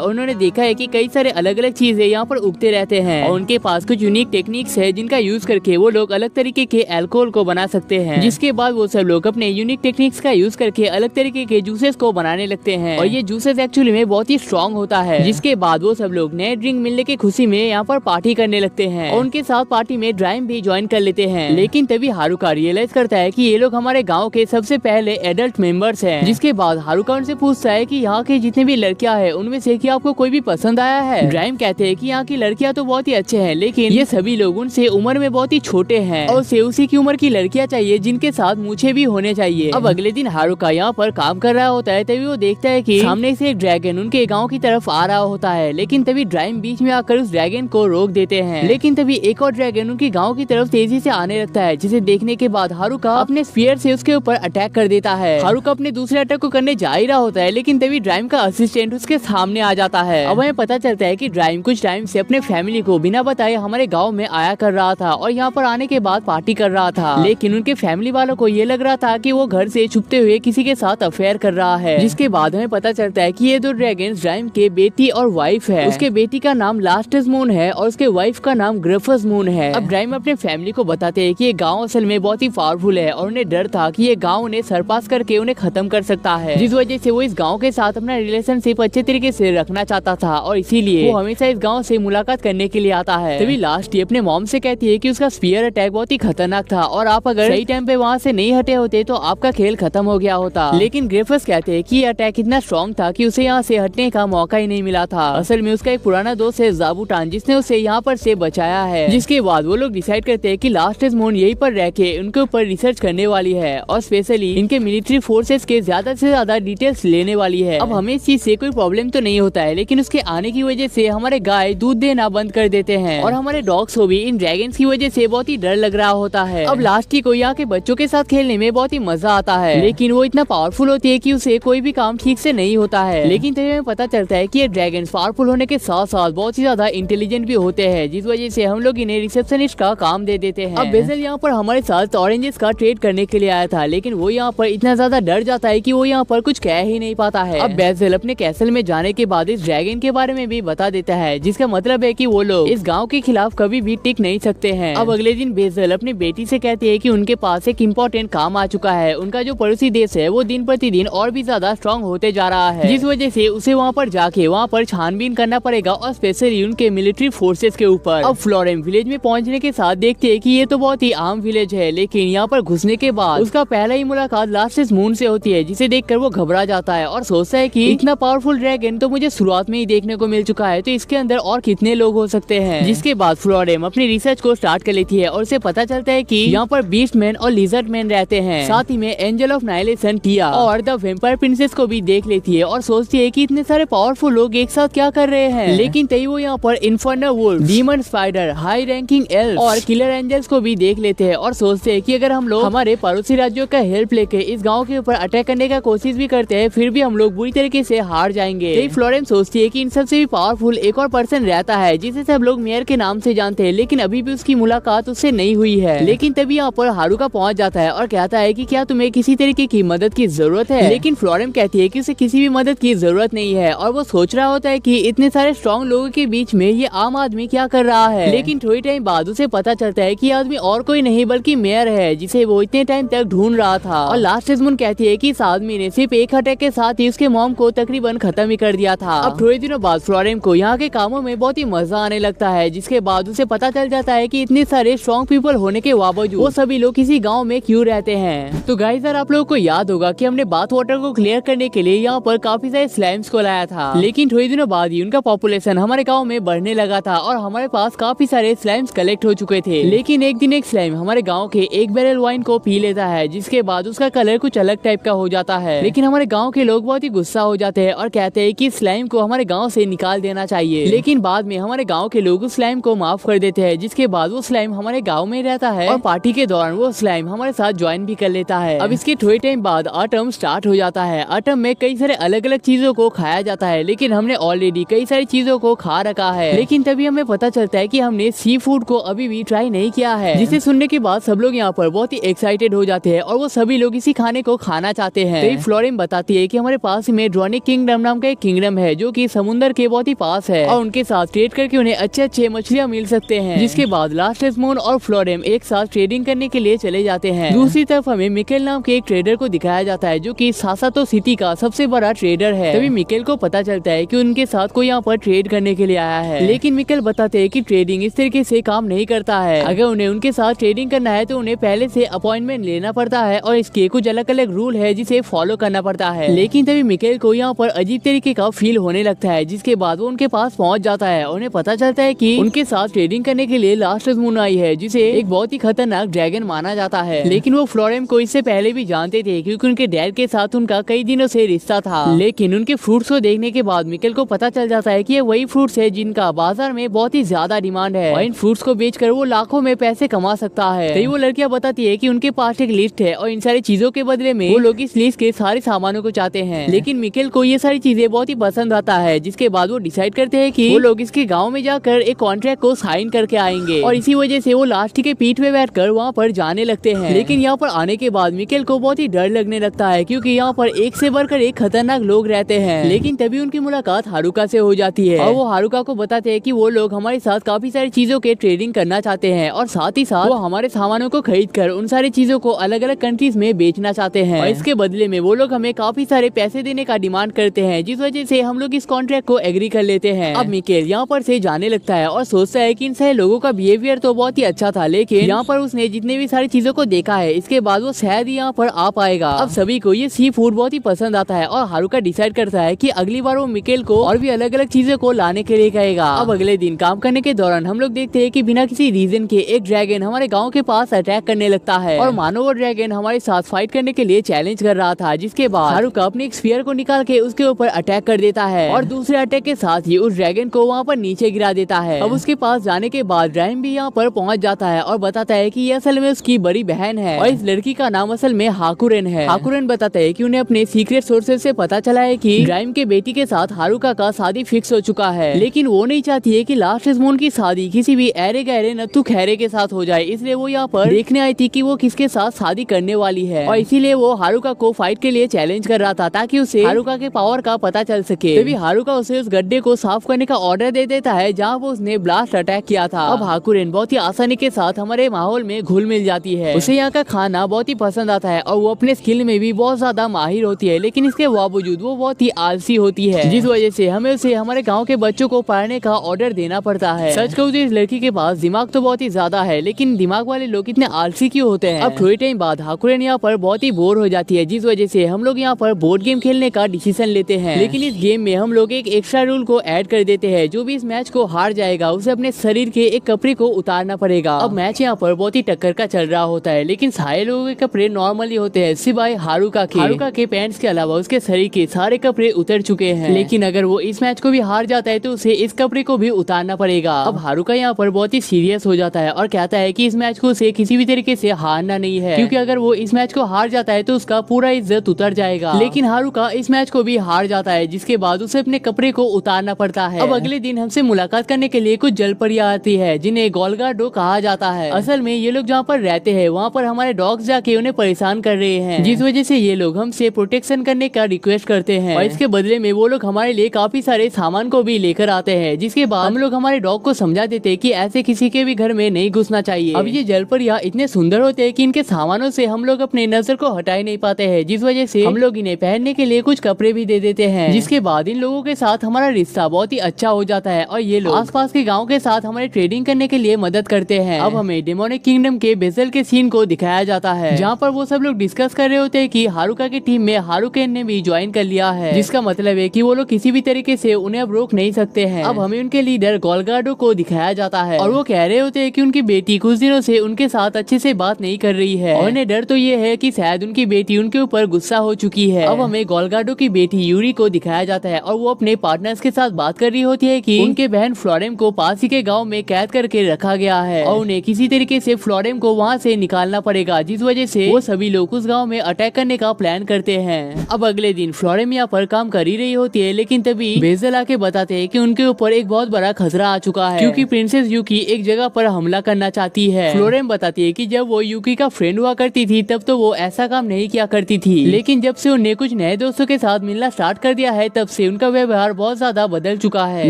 और उन्होंने देखा है कि कई सारे अलग अलग चीजें यहाँ पर उगते रहते हैं और उनके पास कुछ यूनिक टेक्निक्स है जिनका यूज करके वो लोग अलग तरीके के अल्कोहल को बना सकते हैं। जिसके बाद वो सब लोग अपने यूनिक टेक्निक्स का यूज करके अलग तरीके के जूसेस को बनाने लगते हैं और ये जूसेस एक्चुअली में बहुत ही स्ट्रॉन्ग होता है। जिसके बाद वो सब लोग नए ड्रिंक मिलने की खुशी में यहाँ पर पार्टी करने लगते हैं और उनके साथ पार्टी में ड्राइम भी ज्वाइन कर लेते हैं। लेकिन तभी हारुका रियलाइज करता है कि ये लोग हमारे गाँव के सबसे पहले एडल्ट मेंबर्स हैं। जिसके बाद हारुका उनसे पूछता है कि यहाँ के जितने भी लड़कियां हैं उनमें से क्या आपको कोई भी पसंद आया है। ड्राइम कहते हैं कि यहाँ की लड़कियां तो बहुत ही अच्छे हैं, लेकिन ये सभी लोग उनसे उम्र में बहुत ही छोटे हैं और उसे उसी की उम्र की लड़कियां चाहिए जिनके साथ मूछें भी होने चाहिए। अब अगले दिन हारुका यहाँ पर काम कर रहा होता है, तभी वो देखता है कि सामने से एक ड्रैगन उनके गाँव की तरफ आ रहा होता है। लेकिन तभी ड्राइम बीच में आकर उस ड्रैगन को रोक देते हैं। लेकिन तभी एक और ड्रैगन उनके गाँव की तरफ तेजी से आने लगता है, जिसे देखने के बाद हारुका अपने स्फीयर से उसके ऊपर अटैक कर देता है। हारुका अपने दूसरे अटैक को करने जा ही रहा होता है, लेकिन तभी ड्राइम का असिस्टेंट उसके सामने आ जाता है। अब हमें पता चलता है कि ड्राइम कुछ टाइम से अपने फैमिली को बिना बताए हमारे गांव में आया कर रहा था और यहाँ पर आने के बाद पार्टी कर रहा था। लेकिन उनके फैमिली वालों को ये लग रहा था कि वो घर से छुपते हुए किसी के साथ अफेयर कर रहा है। जिसके बाद हमें पता चलता है कि ये 2 ड्रैगन्स ड्राइम के बेटी और वाइफ है। उसके बेटी का नाम लास्टस मून है और उसके वाइफ का नाम ग्रफस मून है। अब ड्राइम अपने फैमिली को बताते हैं कि ये गाँव असल में बहुत ही पावरफुल है और उन्हें डर था कि ये गाँव उन्हें सरपास करके उन्हें खत्म कर सकता है, जिस वजह से वो इस गाँव के साथ अपना रिलेशनशिप अच्छे तरीके से रखना चाहता था और इसीलिए वो हमेशा इस गांव से मुलाकात करने के लिए आता है। तभी लास्ट अपने मॉम से कहती है कि उसका स्पीयर अटैक बहुत ही खतरनाक था और आप अगर सही टाइम पे वहाँ से नहीं हटे होते तो आपका खेल खत्म हो गया होता। लेकिन ग्रेफस कहते हैं कि ये अटैक इतना स्ट्रॉन्ग था कि उसे यहाँ से हटने का मौका ही नहीं मिला था। असल में उसका एक पुराना दोस्त है ज़ाबुटान, जिसने उसे यहाँ पर से बचाया है। जिसके बाद वो लोग डिसाइड करते हैं कि लास्ट मून यहीं पर रह के उनके ऊपर रिसर्च करने वाली है और स्पेशली इनके मिलिट्री फोर्सेस के ज्यादा से ज्यादा डिटेल्स लेने वाली है। अब हमें इस चीज से कोई प्रॉब्लम तो नहीं होता है, लेकिन उसके आने की वजह से हमारे गाय दूध देना बंद कर देते हैं और हमारे डॉग्स को भी इन ड्रैगन्स की वजह से बहुत ही डर लग रहा होता है। अब लास्ट को यहाँ के बच्चों के साथ खेलने में बहुत ही मजा आता है, लेकिन वो इतना पावरफुल होती है कि उसे कोई भी काम ठीक से नहीं होता है। लेकिन तभी हमें पता चलता है कि ये ड्रैगन्स पावरफुल होने के साथ साथ बहुत ही ज्यादा इंटेलिजेंट भी होते हैं, जिस वजह से हम लोग इन्हें रिसेप्शनिस्ट का काम दे देते हैं। अब बेजल यहाँ पर हमारे साथ ऑरेंजेस का ट्रेड करने के लिए आया था, लेकिन वो यहाँ पर इतना ज्यादा डर जाता है कि वो यहाँ पर कुछ कह ही नहीं पाता है। अब बेजल अपने कैसल में जाने के बाद इस ड्रैगन के बारे में भी बता देता है, जिसका मतलब है कि वो लोग इस गांव के खिलाफ कभी भी टिक नहीं सकते हैं। अब अगले दिन बेजल अपनी बेटी से कहती है कि उनके पास एक इम्पोर्टेंट काम आ चुका है। उनका जो पड़ोसी देश है वो दिन प्रतिदिन और भी ज्यादा स्ट्रॉन्ग होते जा रहा है, जिस वजह से उसे वहाँ पर जाके वहाँ पर छानबीन करना पड़ेगा और स्पेशली उनके मिलिट्री फोर्सेस के ऊपर। अब फ्लोरेम विलेज में पहुँचने के साथ देखते है कि ये तो बहुत ही आम विलेज है, लेकिन यहाँ पर घुसने के बाद उसका पहला ही मुलाकात लास्टस मून से होती है, जिसे देखकर वो घबरा जाता है और सोचता है कि इतना पावरफुल ड्रैगन तो मुझे शुरुआत में ही देखने को मिल चुका है, तो इसके अंदर और कितने लोग हो सकते हैं। जिसके बाद फ्लोरेम अपनी रिसर्च को स्टार्ट कर लेती है और उसे पता चलता है कि यहाँ पर बीस्ट मैन और लिजर्ड मैन रहते हैं। साथ ही में एंजल ऑफ नाइलेशन टिया और द वेम्पायर प्रिंसेस को भी देख लेती है और सोचती है कि इतने सारे पावरफुल लोग एक साथ क्या कर रहे हैं। लेकिन तभी वो यहाँ पर infernal wolf, demon spider, high ranking elf और किलर एंजल्स को भी देख लेते हैं और सोचते हैं कि अगर हम लोग हमारे पड़ोसी राज्यों का हेल्प लेके इस गांव के ऊपर अटैक करने का कोशिश भी करते हैं, फिर भी हम लोग बुरी तरीके से हार जाएंगे। तो फ्लोरेम सोचती है कि इन सबसे भी पावरफुल एक और पर्सन रहता है जिसे सब लोग मेयर के नाम से जानते हैं, लेकिन अभी भी उसकी मुलाकात उससे नहीं हुई है। लेकिन तभी यहाँ पर हारुका पहुँच जाता है और कहता है कि क्या तुम्हें किसी तरीके की मदद की जरूरत है। लेकिन फ्लोरेम कहती है कि उसे किसी भी मदद की जरूरत नहीं है और वो सोच रहा होता है कि इतने सारे स्ट्रॉन्ग लोगों के बीच में ये आम आदमी क्या कर रहा है। लेकिन थोड़ी टाइम बाद उसे पता चलता है कि आदमी और कोई नहीं बल्कि मेयर है जिसे वो इतने टाइम तक ढूंढ रहा था। और लास्ट डेज़मोंड कहती है कि इस आदमी ने सिर्फ एक अटैक के साथ ही उसके मॉम को तकरीबन खत्म ही कर दिया था। अब थोड़े दिनों बाद फ्लोरेम को यहाँ के कामों में बहुत ही मजा आने लगता है, जिसके बाद उसे पता चल जाता है कि इतने सारे स्ट्रॉन्ग पीपल होने के बावजूद वो सभी लोग किसी गाँव में क्यों रहते हैं। तो गाइस यार, आप लोगों को याद होगा कि हमने बाथ वाटर को क्लियर करने के लिए यहाँ पर काफी सारे स्लाइम्स को लाया था, लेकिन थोड़े दिनों बाद ही उनका पॉपुलेशन हमारे गाँव में बढ़ने लगा था और हमारे पास काफी सारे स्लाइम्स कलेक्ट हो चुके थे। लेकिन एक दिन एक स्लाइम हमारे गाँव के एक बैरल वाइन को पी लेता है, जिसके बाद उसका कलर कुछ अलग टाइप का हो जाता है। लेकिन हमारे गाँव के लोग बहुत ही गुस्सा हो जाते हैं और कहते हैं कि स्लाइम को हमारे गाँव से निकाल देना चाहिए। लेकिन बाद में हमारे गाँव के लोग उस स्लाइम को माफ कर देते हैं, जिसके बाद वो स्लाइम हमारे गाँव में रहता है और पार्टी के दौरान वो स्लाइम हमारे साथ ज्वाइन भी कर लेता है। अब इसके थोड़े टाइम बाद ऑटम स्टार्ट हो जाता है। ऑटम में कई सारे अलग अलग चीजों को खाया जाता है, लेकिन हमने ऑलरेडी कई सारी चीजों को खा रखा है। लेकिन तभी हमें पता चलता है कि हमने सी फूड को अभी भी ट्राई नहीं किया है, जिसे सुनने के बाद सब लोग यहाँ पर बहुत ही एक्साइटेड हो जाते हैं और वो सभी लोग इसी खाने को खाना चाहते हैं। तो फ्लोरेम बताती है कि हमारे पास में ड्रोनिक किंगडम नाम का एक किंगडम है जो कि समुद्र के बहुत ही पास है और उनके साथ ट्रेड करके उन्हें अच्छे अच्छे मछलियाँ मिल सकते हैं। जिसके बाद लास्ट डेज़मोंड और फ्लोरेम एक साथ ट्रेडिंग करने के लिए चले जाते हैं। दूसरी तरफ हमें मिकेल नाम के एक ट्रेडर को दिखाया जाता है जो कि सासातो सिटी का सबसे बड़ा ट्रेडर है। तभी मिकेल को पता चलता है कि उनके साथ कोई यहाँ पर ट्रेड करने के लिए आया है, लेकिन मिकेल बताते हैं कि ट्रेडिंग इस तरीके से काम नहीं करता है। अगर उन्हें उनके साथ ट्रेडिंग करना है तो उन्हें पहले से अपॉइंटमेंट लेना पड़ता है और इसके कुछ अलग अलग रूल है जिसे फॉलो करना पड़ता है। लेकिन तभी मिकेल को यहाँ पर अजीब तरीके का फील होने लगता है, जिसके बाद वो उनके पास पहुँच जाता है। उन्हें पता चलता है कि उनके साथ ट्रेडिंग करने के लिए लास्ट डेज़मोंड आई है, जिसे एक बहुत ही खतरनाक ड्रैगन माना जाता है। लेकिन वो फ्लोरेम को इससे पहले भी जानते थे क्योंकि उनके डैड के साथ उनका कई दिनों से रिश्ता था। लेकिन उनके फ्रूट्स को देखने के बाद मिकेल को पता चल जाता है कि ये वही फ्रूट्स है जिनका बाजार में बहुत ही ज्यादा डिमांड है और इन फ्रूट्स को बेचकर वो लाखों में पैसे कमा सकता है। तो वो लड़कियां बताती है कि उनके पास एक लिस्ट है और इन सारी चीजों के बदले में वो लोग इस लिस्ट के सारे सामानों को चाहते हैं। लेकिन मिकेल को ये सारी चीजें बहुत ही पसंद आता है, जिसके बाद वो डिसाइड करते हैं कि वो लोग इसके गाँव में जाकर एक कॉन्ट्रैक्ट को साइन करके आएंगे और इसी वजह से वो लास्ट के पीठ पे बैठकर वहाँ पर जाने लगते हैं। लेकिन यहाँ पर आने के बाद मिकेल को बहुत ही डर लगने लगता है क्योंकि यहाँ पर एक से बढ़कर एक खतरनाक लोग रहते हैं। लेकिन तभी उनकी मुलाकात हारुका से हो जाती है और वो हारुका को बताते हैं कि वो लोग हमारे साथ काफी सारी चीजों के ट्रेडिंग करना चाहते हैं और साथ ही साथ वो हमारे सामानों को खरीद कर उन सारी चीजों को अलग अलग कंट्रीज में बेचना चाहते हैं और इसके बदले में वो लोग हमें काफी सारे पैसे देने का डिमांड करते हैं, जिस वजह से हम लोग इस कॉन्ट्रैक्ट को एग्री कर लेते हैं। अब मिकेल यहाँ पर से जाने लगता है और सोचता है कि इन सारे लोगों का बिहेवियर तो बहुत ही अच्छा था, लेकिन यहाँ पर उसने जितने भी सारी चीजों को देखा है इसके बाद वो शायद यहाँ पर आ पाएगा। अब सभी को ये सी फूड बहुत ही पसंद आता है और हारुका डिसाइड करता है कि अगली बार वो मिकेल को और भी अलग अलग चीजों को लाने के लिए कहेगा। अब अगले दिन काम करने के दौरान हम लोग देखते हैं कि बिना किसी रीजन के एक ड्रैगन हमारे गाँव के पास अटैक करने लगता है और मानो वो ड्रैगन हमारे साथ फाइट करने के लिए चैलेंज कर रहा था, जिसके बाद हारुका अपने एक स्फीयर को निकाल के उसके ऊपर अटैक कर देता है और दूसरे अटैक के साथ ही उस ड्रैगन को वहाँ पर नीचे गिरा देता है। अब उसके पास जाने के बाद राइम भी यहाँ पर पहुँच जाता है और बताता है कि ये असल में उसकी बड़ी बहन है और इस लड़की का नाम असल में हाकुरेन है। हाकुरेन बताता है कि उन्हें अपने सीक्रेट सोर्सेज से पता चला है कि राइम के बेटी के साथ हारुका का शादी फिक्स हो चुका है, लेकिन वो नहीं चाहती है कि लास्ट डेज़मोंड की शादी किसी भी ऐरे गहरे नत्थु खैरे के साथ हो जाए, इसलिए वो यहाँ पर देखने आई थी कि वो किसके साथ शादी करने वाली है और इसीलिए वो हारुका को फाइट के लिए चैलेंज कर रहा था ताकि उसे हारुका के पावर का पता चल सके। तभी हारुका उसे उस गड्ढे को साफ करने का ऑर्डर दे देता है जहाँ वो उसने ब्लास्ट अटैक किया था। अब हाकुरेन बहुत ही आसानी के साथ हमारे माहौल में घुल मिल जाती है। उसे यहाँ का खाना बहुत ही पसंद आता है और वो अपने स्किल में भी बहुत ज्यादा माहिर होती है, लेकिन इसके बावजूद वो बहुत ही आलसी होती है, जिस वजह से हमें उसे हमारे गाँव के बच्चों को पढ़ने का ऑर्डर देना पड़ता है। सच कहूँ तो इस लड़की के पास दिमाग तो बहुत ही ज्यादा है, लेकिन दिमाग वाले लोग इतने आलसी क्यों होते हैं। अब थोड़ी टाइम बाद हाकुरेन यहाँ पर बहुत ही बोर हो जाती है, जिस वजह से हम लोग यहाँ पर बोर्ड गेम खेलने का डिसीजन लेते हैं। लेकिन इस गेम में हम लोग एक एक्स्ट्रा रूल को ऐड कर देते हैं, जो भी इस मैच को हार जाएगा उसे अपने शरीर के एक कपड़े को उतारना पड़ेगा। अब मैच यहाँ पर बहुत ही टक्कर का चल रहा होता है, लेकिन सारे लोगों के कपड़े नॉर्मली होते हैं सिवाय हारुका के पैंट्स के अलावा उसके शरीर के सारे कपड़े उतर चुके हैं। लेकिन अगर वो इस मैच को भी हार जाता है तो उसे इस कपड़े को भी उतारना पड़ेगा। अब हारुका यहाँ पर बहुत ही सीरियस हो जाता है और कहता है कि इस मैच को उसे किसी भी तरीके से हारना नहीं है, क्योंकि अगर वो इस मैच को हार जाता है तो उसका पूरा इज्जत उतर जाएगा। लेकिन लेकिन हारुका इस मैच को भी हार जाता है, जिसके बाद उसे अपने कपड़े को उतारना पड़ता है। अब अगले दिन हमसे मुलाकात करने के लिए कुछ जलपरियां आती है जिन्हें गोलगाडो कहा जाता है। असल में ये लोग जहाँ पर रहते हैं वहाँ पर हमारे डॉग्स जाके उन्हें परेशान कर रहे हैं, जिस वजह से ये लोग हमसे प्रोटेक्शन करने का रिक्वेस्ट करते हैं और इसके बदले में वो लोग हमारे लिए काफी सारे सामान को भी लेकर आते हैं। जिसके बाद हम लोग हमारे डॉग को समझा देते हैं कि ऐसे किसी के भी घर में नहीं घुसना चाहिए। अब ये जलपरियां इतने सुंदर होते हैं कि इनके सामानों से हम लोग अपने नजर को हटा ही नहीं पाते हैं, जिस वजह से हम लोग इन्हें पहनने के लिए कुछ कपड़े भी दे देते हैं। जिसके बाद इन लोगों के साथ हमारा रिश्ता बहुत ही अच्छा हो जाता है और ये लोग आसपास के गाँव के साथ हमारे ट्रेडिंग करने के लिए मदद करते हैं। अब हमें डेमोनिक किंगडम के बेजल के सीन को दिखाया जाता है, जहाँ पर वो सब लोग डिस्कस कर रहे होते हैं कि हारुका की टीम में हारुकेन ने भी ज्वाइन कर लिया है, जिसका मतलब है कि वो लोग किसी भी तरीके से उन्हें अब रोक नहीं सकते हैं। अब हमें उनके लीडर गोलगाडो को दिखाया जाता है और वो कह रहे होते हैं कि उनकी बेटी कुछ दिनों से उनके साथ अच्छे से बात नहीं कर रही है और उन्हें डर तो ये है कि शायद उनकी बेटी उनके ऊपर गुस्सा हो चुकी है। अब हमें गोलगाडो की बेटी यूरी को दिखाया जाता है और वो अपने पार्टनर्स के साथ बात कर रही होती है कि उनके बहन फ्लोरेम को पास ही के गाँव में कैद करके रखा गया है और उन्हें किसी तरीके से फ्लोरेम को वहाँ से निकालना पड़ेगा, जिस वजह से वो सभी लोग उस गांव में अटैक करने का प्लान करते हैं। अब अगले दिन फ्लोरेम यहाँ पर काम कर ही रही होती है, लेकिन तभी बेजल आके बताते हैं कि उनके ऊपर एक बहुत बड़ा खतरा आ चुका है, क्योंकि प्रिंसेस यूकी एक जगह पर हमला करना चाहती है। फ्लोरेम बताती है कि जब वो यूकी का फ्रेंड हुआ करती थी तब तो वो ऐसा काम नहीं किया करती थी, लेकिन जब से उन्हें कुछ नए दोस्तों के साथ मिलना स्टार्ट कर दिया है तब से उनका व्यवहार बहुत ज्यादा बदल चुका है।